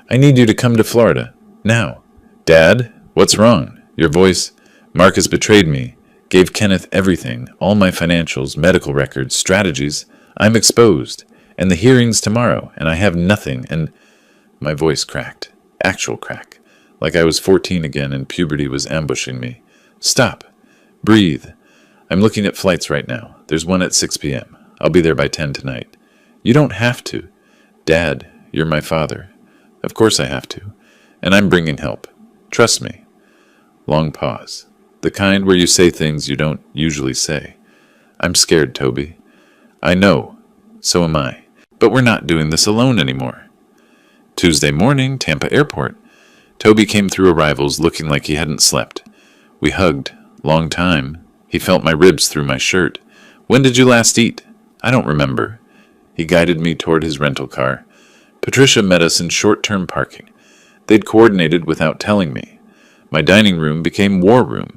I need you to come to Florida. Now. Dad, what's wrong? Your voice. Marcus betrayed me. Gave Kenneth everything. All my financials, medical records, strategies. I'm exposed. And the hearing's tomorrow, and I have nothing, and... My voice cracked. Actual crack. Like I was 14 again and puberty was ambushing me. Stop. Breathe. I'm looking at flights right now. There's one at 6 p.m. I'll be there by 10 tonight. You don't have to. Dad, you're my father. Of course I have to. And I'm bringing help. Trust me. Long pause. The kind where you say things you don't usually say. I'm scared, Toby. I know. So am I. But we're not doing this alone anymore. Tuesday morning, Tampa Airport. Toby came through arrivals looking like he hadn't slept. We hugged. Long time. He felt my ribs through my shirt. When did you last eat? I don't remember. He guided me toward his rental car. Patricia met us in short-term parking. They'd coordinated without telling me. My dining room became war room.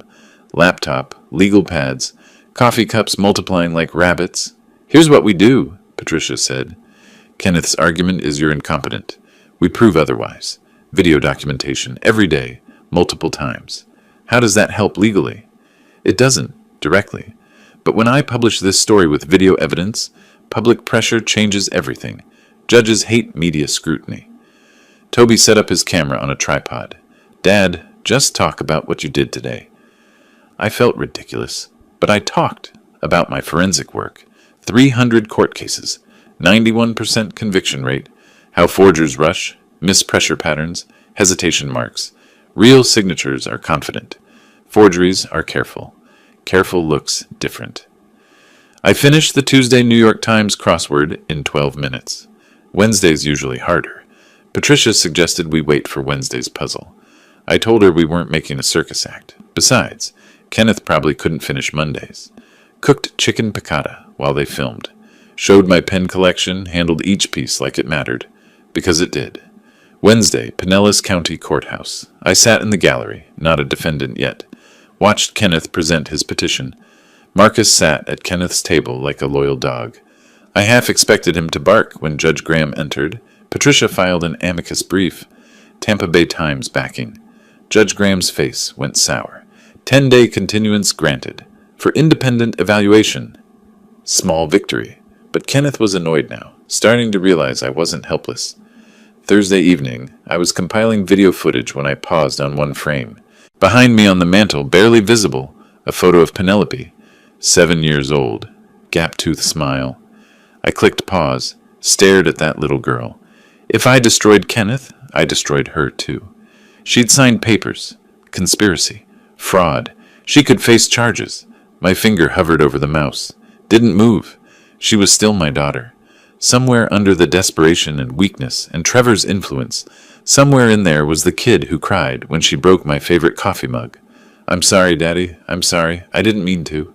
Laptop, legal pads, coffee cups multiplying like rabbits. Here's what we do, Patricia said. Kenneth's argument is you're incompetent. We prove otherwise. Video documentation, every day, multiple times. How does that help legally? It doesn't, directly. But when I publish this story with video evidence, public pressure changes everything. Judges hate media scrutiny. Toby set up his camera on a tripod. Dad, just talk about what you did today. I felt ridiculous, but I talked about my forensic work. 300 court cases, 91% conviction rate, how forgers rush, miss pressure patterns, hesitation marks. Real signatures are confident. Forgeries are careful. Careful looks different. I finished the Tuesday New York Times crossword in 12 minutes. Wednesday's usually harder. Patricia suggested we wait for Wednesday's puzzle. I told her we weren't making a circus act. Besides, Kenneth probably couldn't finish Mondays. Cooked chicken piccata while they filmed. Showed my pen collection, handled each piece like it mattered. Because it did. Wednesday, Pinellas County Courthouse. I sat in the gallery, not a defendant yet. Watched Kenneth present his petition. Marcus sat at Kenneth's table like a loyal dog. I half expected him to bark when Judge Graham entered. Patricia filed an amicus brief. Tampa Bay Times backing. Judge Graham's face went sour. 10-day continuance granted. For independent evaluation. Small victory. But Kenneth was annoyed now, starting to realize I wasn't helpless. Thursday evening, I was compiling video footage when I paused on one frame. Behind me on the mantel, barely visible, a photo of Penelope, 7 years old, gap-toothed smile. I clicked pause, stared at that little girl. If I destroyed Kenneth, I destroyed her too. She'd signed papers, conspiracy, fraud. She could face charges. My finger hovered over the mouse. Didn't move. She was still my daughter. Somewhere under the desperation and weakness and Trevor's influence, somewhere in there was the kid who cried when she broke my favorite coffee mug. I'm sorry, Daddy. I'm sorry. I didn't mean to.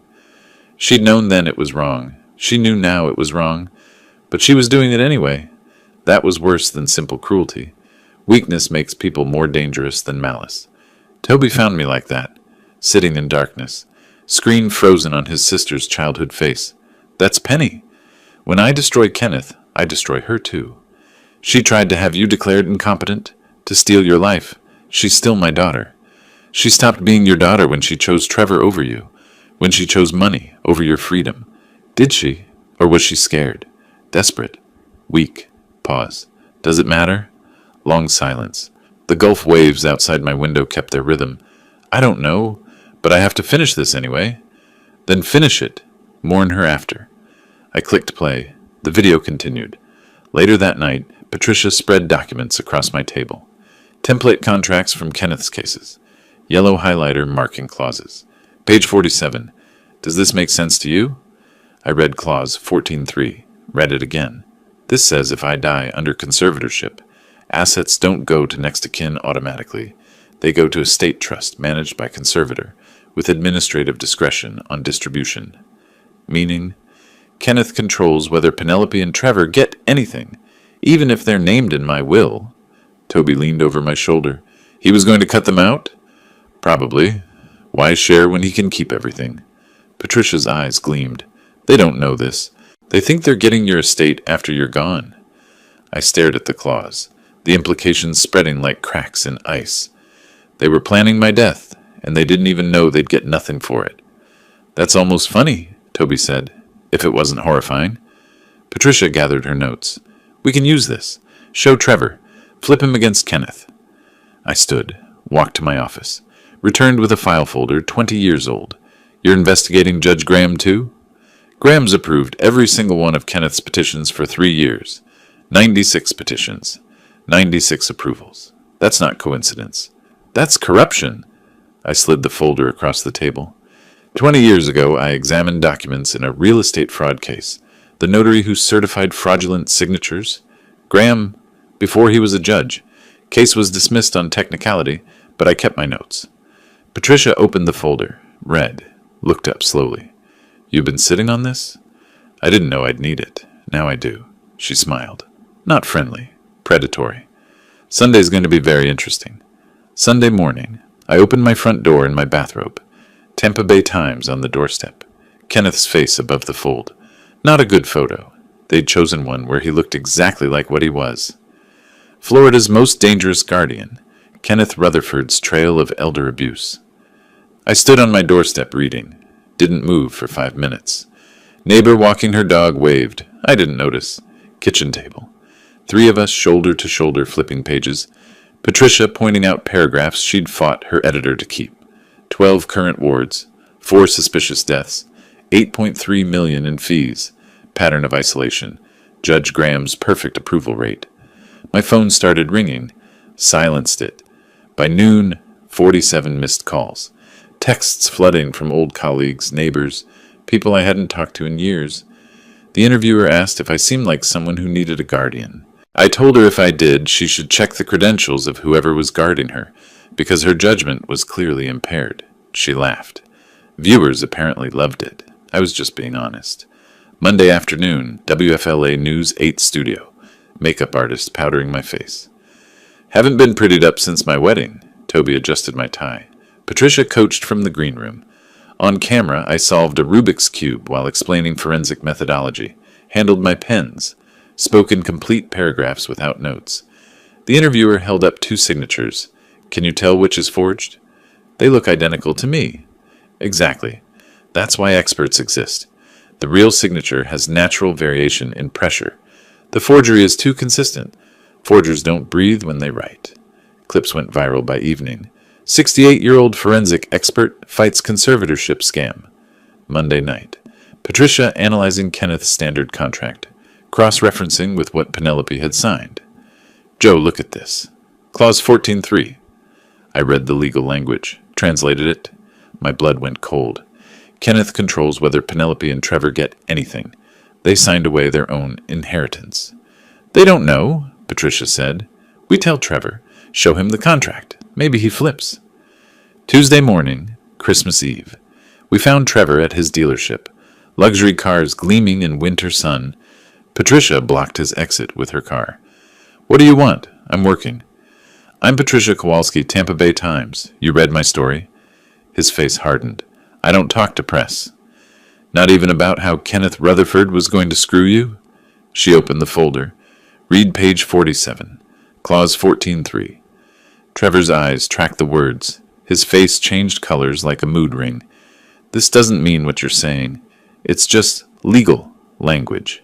She'd known then it was wrong. She knew now it was wrong. But she was doing it anyway. That was worse than simple cruelty. Weakness makes people more dangerous than malice. Toby found me like that, sitting in darkness, screen frozen on his sister's childhood face. That's Penny. When I destroy Kenneth, I destroy her too. She tried to have you declared incompetent, to steal your life. She's still my daughter. She stopped being your daughter when she chose Trevor over you, when she chose money over your freedom. Did she? Or was she scared? Desperate? Weak? Pause. Does it matter? Long silence. The Gulf waves outside my window kept their rhythm. I don't know, but I have to finish this anyway. Then finish it. Mourn her after. I clicked play. The video continued. Later that night, Patricia spread documents across my table. Template contracts from Kenneth's cases. Yellow highlighter marking clauses. Page 47. Does this make sense to you? I read clause 14.3. Read it again. This says if I die under conservatorship, assets don't go to next of kin automatically. They go to a state trust managed by conservator, with administrative discretion on distribution. Meaning, Kenneth controls whether Penelope and Trevor get anything, even if they're named in my will. Toby leaned over my shoulder. He was going to cut them out? Probably. Why share when he can keep everything? Patricia's eyes gleamed. They don't know this. They think they're getting your estate after you're gone. I stared at the clause, the implications spreading like cracks in ice. They were planning my death, and they didn't even know they'd get nothing for it. That's almost funny, Toby said, if it wasn't horrifying. Patricia gathered her notes. We can use this. Show Trevor. Flip him against Kenneth. I stood, walked to my office, returned with a file folder 20 years old. You're investigating Judge Graham, too? Graham's approved every single one of Kenneth's petitions for 3 years. 96 petitions. 96 approvals. That's not coincidence. That's corruption. I slid the folder across the table. 20 years ago, I examined documents in a real estate fraud case. The notary who certified fraudulent signatures. Graham, before he was a judge. Case was dismissed on technicality, but I kept my notes. Patricia opened the folder, read, looked up slowly. You've been sitting on this? I didn't know I'd need it. Now I do. She smiled. Not friendly. Predatory. Sunday's going to be very interesting. Sunday morning, I opened my front door in my bathrobe. Tampa Bay Times on the doorstep. Kenneth's face above the fold. Not a good photo. They'd chosen one where he looked exactly like what he was. Florida's most dangerous guardian. Kenneth Rutherford's trail of elder abuse. I stood on my doorstep reading. Didn't move for 5 minutes. Neighbor walking her dog waved. I didn't notice. Kitchen table. 3 of us shoulder to shoulder flipping pages. Patricia pointing out paragraphs she'd fought her editor to keep. 12 current wards. 4 suspicious deaths. 8.3 million in fees. Pattern of isolation. Judge Graham's perfect approval rate. My phone started ringing. Silenced it. By noon, 47 missed calls. Texts flooding from old colleagues, neighbors, people I hadn't talked to in years. The interviewer asked if I seemed like someone who needed a guardian. I told her if I did, she should check the credentials of whoever was guarding her, because her judgment was clearly impaired. She laughed. Viewers apparently loved it. I was just being honest. Monday afternoon, WFLA News 8 studio. Makeup artist powdering my face. Haven't been prettied up since my wedding. Toby adjusted my tie. Patricia coached from the green room. On camera, I solved a Rubik's Cube while explaining forensic methodology, handled my pens, spoke in complete paragraphs without notes. The interviewer held up 2 signatures. Can you tell which is forged? They look identical to me. Exactly. That's why experts exist. The real signature has natural variation in pressure. The forgery is too consistent. Forgers don't breathe when they write. Clips went viral by evening. 68-year-old forensic expert fights conservatorship scam. Monday night. Patricia analyzing Kenneth's standard contract, cross-referencing with what Penelope had signed. Joe, look at this. Clause 14.3. I read the legal language, translated it. My blood went cold. Kenneth controls whether Penelope and Trevor get anything. They signed away their own inheritance. They don't know, Patricia said. We tell Trevor. Show him the contract. Maybe he flips. Tuesday morning, Christmas Eve. We found Trevor at his dealership. Luxury cars gleaming in winter sun. Patricia blocked his exit with her car. What do you want? I'm working. I'm Patricia Kowalski, Tampa Bay Times. You read my story? His face hardened. I don't talk to press. Not even about how Kenneth Rutherford was going to screw you? She opened the folder. Read page 47. Clause 14.3. Trevor's eyes tracked the words. His face changed colors like a mood ring. This doesn't mean what you're saying. It's just legal language.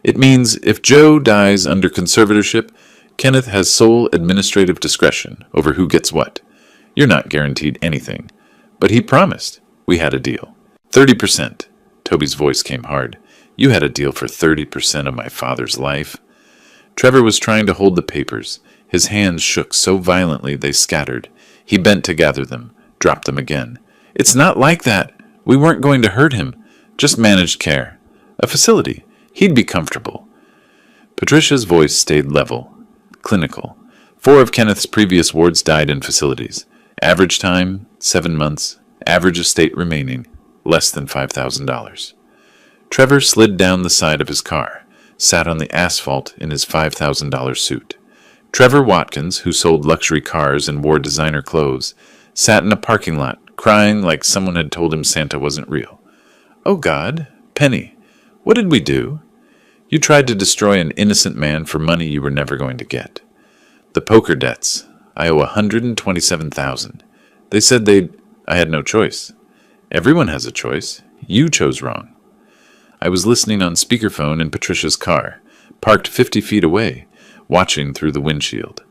It means if Joe dies under conservatorship, Kenneth has sole administrative discretion over who gets what. You're not guaranteed anything. But he promised. We had a deal. 30%. Toby's voice came hard. You had a deal for 30% of my father's life. Trevor was trying to hold the papers. His hands shook so violently they scattered. He bent to gather them, dropped them again. It's not like that. We weren't going to hurt him. Just managed care. A facility. He'd be comfortable. Patricia's voice stayed level, clinical. 4 of Kenneth's previous wards died in facilities. Average time, 7 months. Average estate remaining, less than $5,000. Trevor slid down the side of his car, sat on the asphalt in his $5,000 suit. Trevor Watkins, who sold luxury cars and wore designer clothes, sat in a parking lot, crying like someone had told him Santa wasn't real. Oh God, Penny, what did we do? You tried to destroy an innocent man for money you were never going to get. The poker debts. I owe $127,000. They said I had no choice. Everyone has a choice. You chose wrong. I was listening on speakerphone in Patricia's car, parked 50 feet away, watching through the windshield.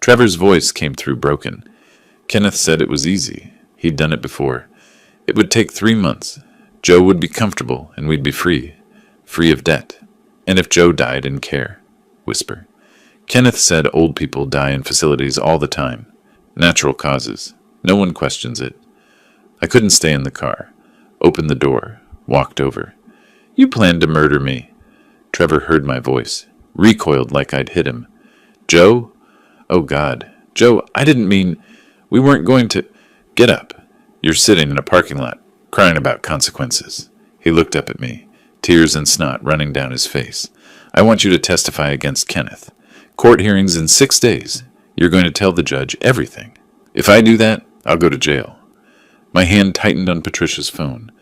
Trevor's voice came through broken. Kenneth said it was easy. He'd done it before. It would take 3 months. Joe would be comfortable, and we'd be free. Free of debt. And if Joe died in care. Whisper. Kenneth said old people die in facilities all the time. Natural causes. No one questions it. I couldn't stay in the car. Opened the door. Walked over. You planned to murder me. Trevor heard my voice. Recoiled like I'd hit him. Joe? Oh God. Joe, I didn't mean... We weren't going to... Get up. You're sitting in a parking lot, crying about consequences. He looked up at me, tears and snot running down his face. I want you to testify against Kenneth. Court hearings in 6 days. You're going to tell the judge everything. If I do that, I'll go to jail. My hand tightened on Patricia's phone.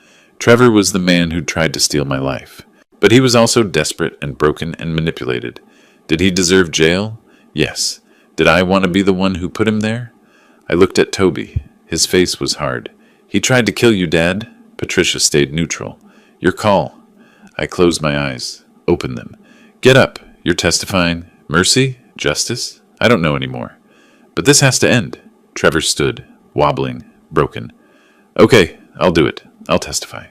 Trevor was the man who'd tried to steal my life. But he was also desperate and broken and manipulated. Did he deserve jail? Yes. Did I want to be the one who put him there? I looked at Toby. His face was hard. He tried to kill you, Dad. Patricia stayed neutral. Your call. I closed my eyes. Opened them. Get up. You're testifying. Mercy? Justice? I don't know anymore. But this has to end. Trevor stood, wobbling, broken. Okay, I'll do it. I'll testify.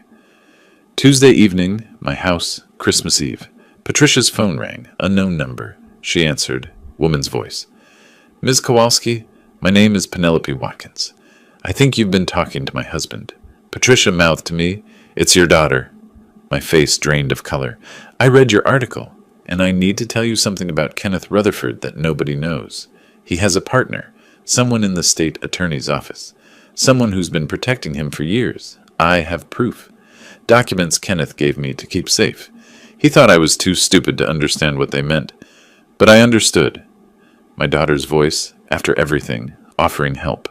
Tuesday evening, my house, Christmas Eve. Patricia's phone rang. Unknown number. She answered. Woman's voice. Ms. Kowalski, my name is Penelope Watkins. I think you've been talking to my husband. Patricia mouthed to me, It's your daughter. My face drained of color. I read your article, and I need to tell you something about Kenneth Rutherford that nobody knows. He has a partner, someone in the state attorney's office, someone who's been protecting him for years. I have proof. Documents Kenneth gave me to keep safe. He thought I was too stupid to understand what they meant, but I understood. My daughter's voice, after everything, offering help.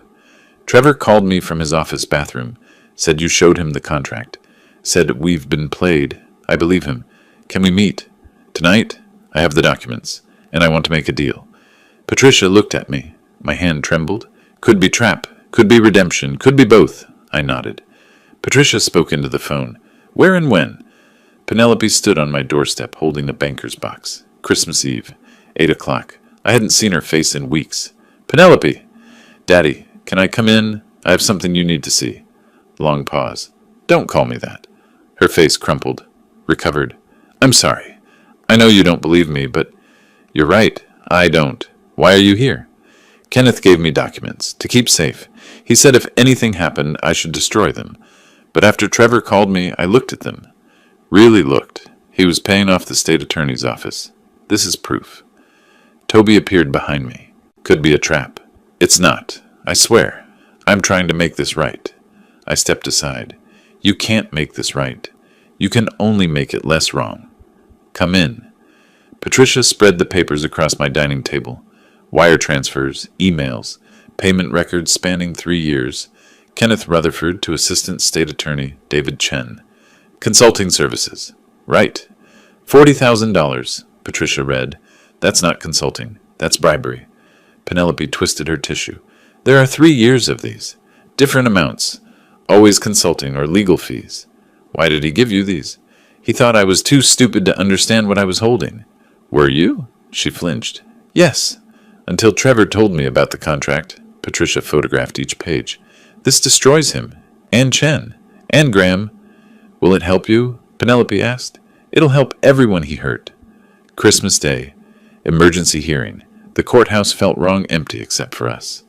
Trevor called me from his office bathroom, said you showed him the contract, said we've been played. I believe him. Can we meet? Tonight? I have the documents, and I want to make a deal. Patricia looked at me. My hand trembled. Could be trap, could be redemption, could be both. I nodded. Patricia spoke into the phone. Where and when? Penelope stood on my doorstep holding a banker's box. Christmas Eve, 8 o'clock. I hadn't seen her face in weeks. Penelope! Daddy, can I come in? I have something you need to see. Long pause. Don't call me that. Her face crumpled. Recovered. I'm sorry. I know you don't believe me, but you're right. I don't. Why are you here? Kenneth gave me documents to keep safe. He said if anything happened, I should destroy them. But after Trevor called me, I looked at them. Really looked. He was paying off the state attorney's office. This is proof. Toby appeared behind me. Could be a trap. It's not. I swear. I'm trying to make this right. I stepped aside. You can't make this right. You can only make it less wrong. Come in. Patricia spread the papers across my dining table. Wire transfers, emails, payment records spanning 3 years. Kenneth Rutherford to Assistant State Attorney David Chen. Consulting services. Right. $40,000, Patricia read. That's not consulting. That's bribery. Penelope twisted her tissue. There are 3 years of these. Different amounts. Always consulting or legal fees. Why did he give you these? He thought I was too stupid to understand what I was holding. Were you? She flinched. Yes. Until Trevor told me about the contract. Patricia photographed each page. This destroys him. And Chen. And Graham. Will it help you? Penelope asked. It'll help everyone he hurt. Christmas Day. Emergency hearing. The courthouse felt wrong empty except for us.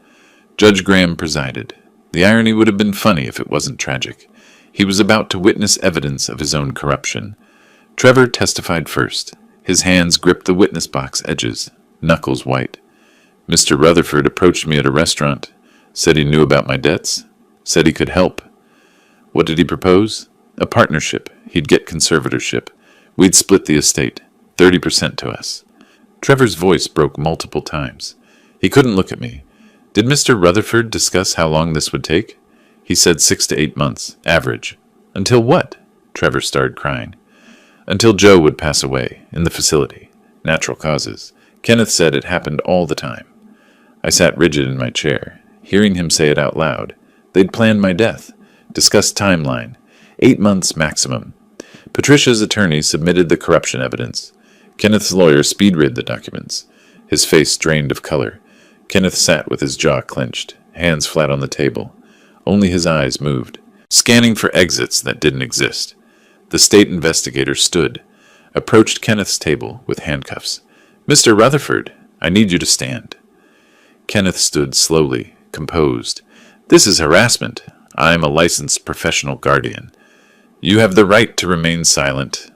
Judge Graham presided. The irony would have been funny if it wasn't tragic. He was about to witness evidence of his own corruption. Trevor testified first. His hands gripped the witness box edges, knuckles white. Mr. Rutherford approached me at a restaurant, said he knew about my debts, said he could help. What did he propose? A partnership. He'd get conservatorship. We'd split the estate, 30% to us. Trevor's voice broke multiple times. He couldn't look at me. Did Mr. Rutherford discuss how long this would take? He said 6 to 8 months, average. Until what? Trevor started crying. Until Joe would pass away, in the facility. Natural causes. Kenneth said it happened all the time. I sat rigid in my chair, hearing him say it out loud. They'd planned my death, discussed timeline, 8 months maximum. Patricia's attorney submitted the corruption evidence. Kenneth's lawyer speed-read the documents. His face drained of color. Kenneth sat with his jaw clenched, hands flat on the table. Only his eyes moved, scanning for exits that didn't exist. The state investigator stood, approached Kenneth's table with handcuffs. Mr. Rutherford, I need you to stand. Kenneth stood slowly, composed. This is harassment. I'm a licensed professional guardian. You have the right to remain silent.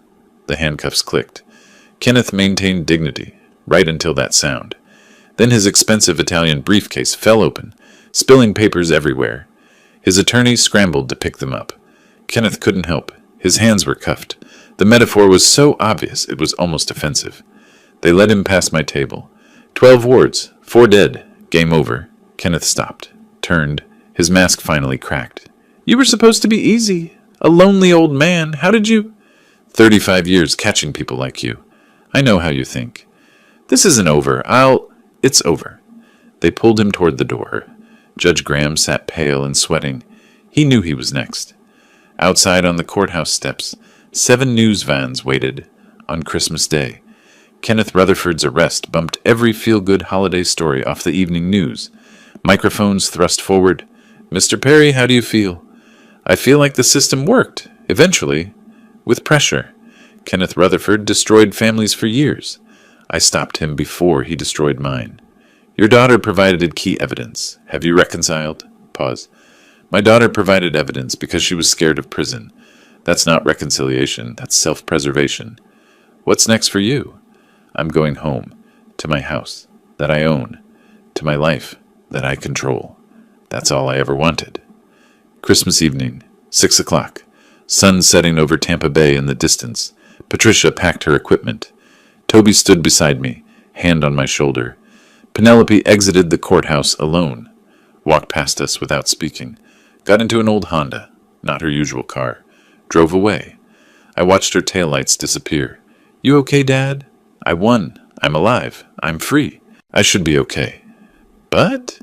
The handcuffs clicked. Kenneth maintained dignity, right until that sound. Then his expensive Italian briefcase fell open, spilling papers everywhere. His attorney scrambled to pick them up. Kenneth couldn't help. His hands were cuffed. The metaphor was so obvious it was almost offensive. They led him past my table. 12 wards, 4 dead. Game over. Kenneth stopped, turned. His mask finally cracked. You were supposed to be easy. A lonely old man. How did you? 35 years catching people like you. I know how you think. This isn't over. It's over. They pulled him toward the door. Judge Graham sat pale and sweating. He knew he was next. Outside on the courthouse steps, 7 news vans waited. On Christmas Day, Kenneth Rutherford's arrest bumped every feel-good holiday story off the evening news. Microphones thrust forward. Mr. Perry, how do you feel? I feel like the system worked, eventually, with pressure. Kenneth Rutherford destroyed families for years. I stopped him before he destroyed mine. Your daughter provided key evidence. Have you reconciled? Pause. My daughter provided evidence because she was scared of prison. That's not reconciliation. That's self-preservation. What's next for you? I'm going home, to my house that I own, to my life that I control. That's all I ever wanted. Christmas evening, 6 o'clock. Sun setting over Tampa Bay in the distance. Patricia packed her equipment. Toby stood beside me, hand on my shoulder. Penelope exited the courthouse alone, walked past us without speaking, got into an old Honda, not her usual car, drove away. I watched her taillights disappear. You okay, Dad? I won. I'm alive. I'm free. I should be okay. But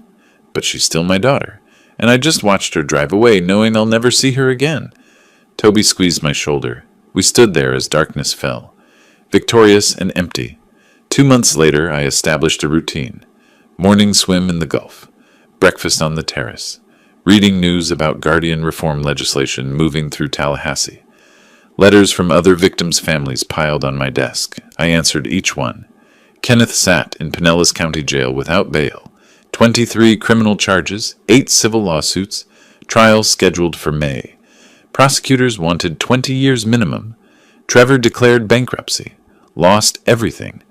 she's still my daughter, and I just watched her drive away, knowing I'll never see her again. Toby squeezed my shoulder. We stood there as darkness fell, victorious and empty. 2 months later, I established a routine. Morning swim in the Gulf, breakfast on the terrace, reading news about guardian reform legislation moving through Tallahassee. Letters from other victims' families piled on my desk. I answered each one. Kenneth sat in Pinellas County Jail without bail. 23 criminal charges, 8 civil lawsuits, trial scheduled for May. Prosecutors wanted 20 years minimum. Trevor declared bankruptcy, lost everything.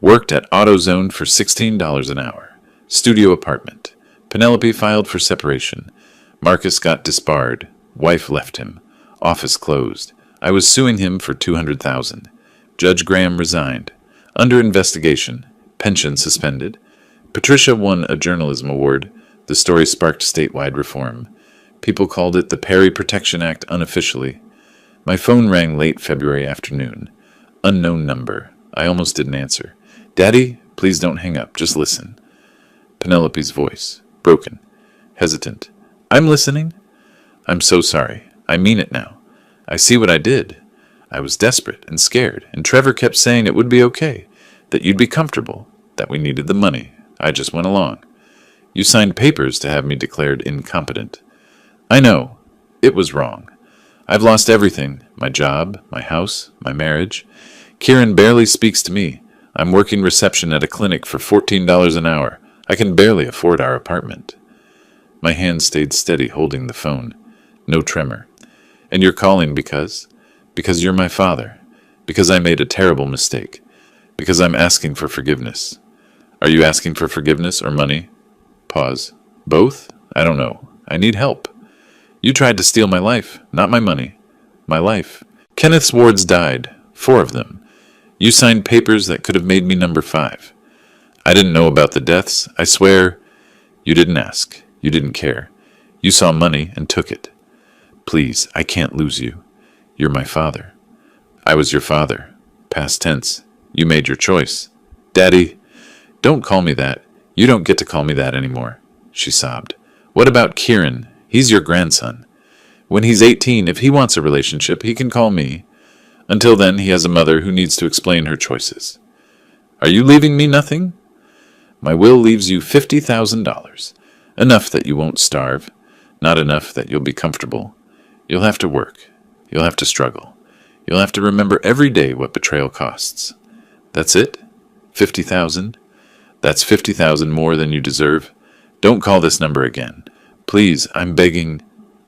Worked at AutoZone for $16 an hour. Studio apartment. Penelope filed for separation. Marcus got disbarred. Wife left him. Office closed. I was suing him for $200,000. Judge Graham resigned. Under investigation. Pension suspended. Patricia won a journalism award. The story sparked statewide reform. People called it the Perry Protection Act unofficially. My phone rang late February afternoon. Unknown number. I almost didn't answer. Daddy, please don't hang up. Just listen. Penelope's voice. Broken. Hesitant. I'm listening. I'm so sorry. I mean it now. I see what I did. I was desperate and scared, and Trevor kept saying it would be okay, that you'd be comfortable, that we needed the money. I just went along. You signed papers to have me declared incompetent. I know. It was wrong. I've lost everything. My job, my house, my marriage. Kieran barely speaks to me. I'm working reception at a clinic for $14 an hour. I can barely afford our apartment. My hand stayed steady holding the phone. No tremor. And you're calling because? Because you're my father. Because I made a terrible mistake. Because I'm asking for forgiveness. Are you asking for forgiveness or money? Pause. Both? I don't know. I need help. You tried to steal my life, not my money. My life. Kenneth's wards died. 4 of them. You signed papers that could have made me number 5. I didn't know about the deaths. I swear. You didn't ask. You didn't care. You saw money and took it. Please, I can't lose you. You're my father. I was your father. Past tense. You made your choice. Daddy, don't call me that. You don't get to call me that anymore. She sobbed. What about Kieran? He's your grandson. When he's 18, if he wants a relationship, he can call me. Until then, he has a mother who needs to explain her choices. Are you leaving me nothing? My will leaves you $50,000. Enough that you won't starve. Not enough that you'll be comfortable. You'll have to work. You'll have to struggle. You'll have to remember every day what betrayal costs. That's it? 50,000? That's 50,000 more than you deserve. Don't call this number again. Please, I'm begging.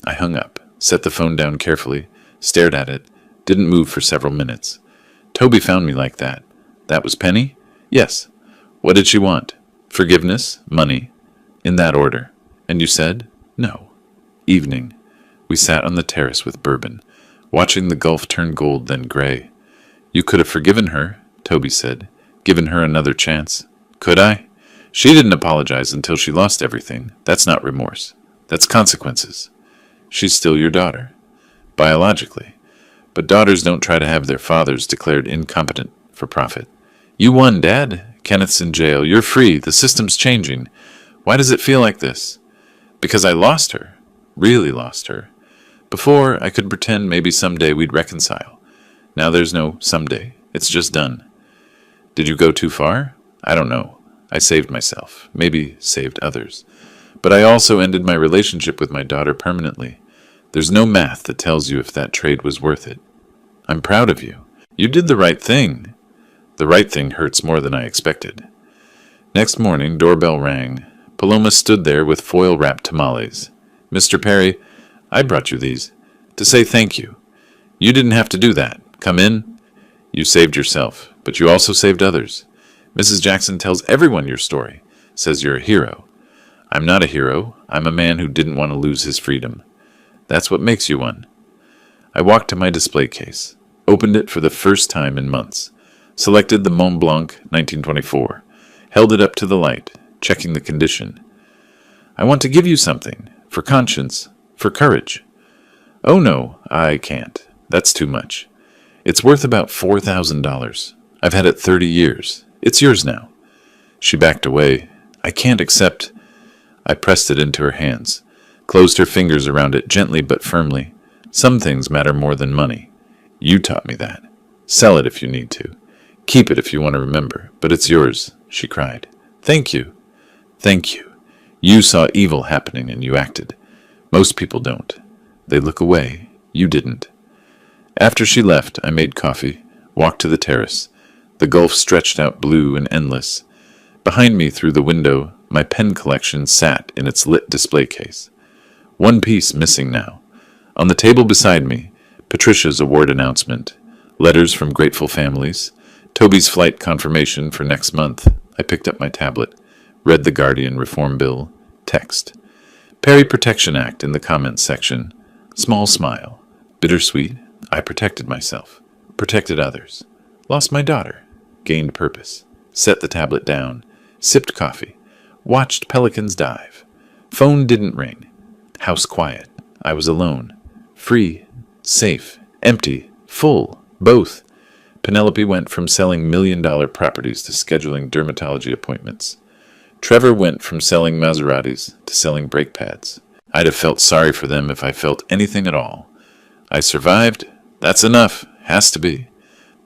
I hung up, set the phone down carefully, stared at it, didn't move for several minutes. Toby found me like that. That was Penny? Yes. What did she want? Forgiveness? Money? In that order. And you said? No. Evening. We sat on the terrace with bourbon, watching the Gulf turn gold then gray. You could have forgiven her, Toby said, given her another chance. Could I? She didn't apologize until she lost everything. That's not remorse. That's consequences. She's still your daughter. Biologically. But daughters don't try to have their fathers declared incompetent for profit. You won, Dad. Kenneth's in jail. You're free. The system's changing. Why does it feel like this? Because I lost her. Really lost her. Before, I could pretend maybe someday we'd reconcile. Now there's no someday. It's just done. Did you go too far? I don't know. I saved myself. Maybe saved others. But I also ended my relationship with my daughter permanently. There's no math that tells you if that trade was worth it. I'm proud of you. You did the right thing. The right thing hurts more than I expected. Next morning, doorbell rang. Paloma stood there with foil-wrapped tamales. Mr. Perry, I brought you these. To say thank you. You didn't have to do that. Come in. You saved yourself, but you also saved others. Mrs. Jackson tells everyone your story. Says you're a hero. I'm not a hero. I'm a man who didn't want to lose his freedom. That's what makes you one. I walked to my display case, opened it for the first time in months, selected the Mont Blanc 1924, held it up to the light, checking the condition. I want to give you something, for conscience, for courage. Oh no, I can't. That's too much. It's worth about $4,000. I've had it 30 years. It's yours now. She backed away. I can't accept. I pressed it into her hands, closed her fingers around it gently but firmly. Some things matter more than money. You taught me that. Sell it if you need to. Keep it if you want to remember, but it's yours, she cried. Thank you. Thank you. You saw evil happening and you acted. Most people don't. They look away. You didn't. After she left, I made coffee, walked to the terrace. The Gulf stretched out blue and endless. Behind me, through the window, my pen collection sat in its lit display case. One piece missing now. On the table beside me, Patricia's award announcement, letters from grateful families, Toby's flight confirmation for next month. I picked up my tablet, read the Guardian Reform Bill, text. Perry Protection Act in the comments section. Small smile. Bittersweet. I protected myself. Protected others. Lost my daughter. Gained purpose. Set the tablet down. Sipped coffee. Watched pelicans dive. Phone didn't ring. House quiet. I was alone. Free, safe, empty, full, both. Penelope went from selling million-dollar properties to scheduling dermatology appointments. Trevor went from selling Maseratis to selling brake pads. I'd have felt sorry for them if I felt anything at all. I survived. That's enough. Has to be.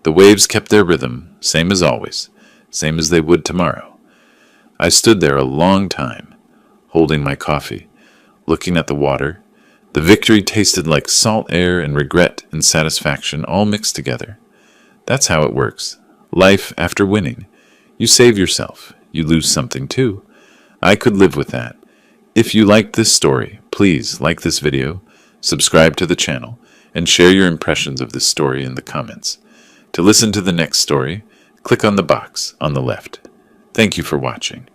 The waves kept their rhythm, same as always, same as they would tomorrow. I stood there a long time, holding my coffee, looking at the water. The victory tasted like salt air and regret and satisfaction all mixed together. That's how it works. Life after winning. You save yourself. You lose something too. I could live with that. If you liked this story, please like this video, subscribe to the channel, and share your impressions of this story in the comments. To listen to the next story, click on the box on the left. Thank you for watching.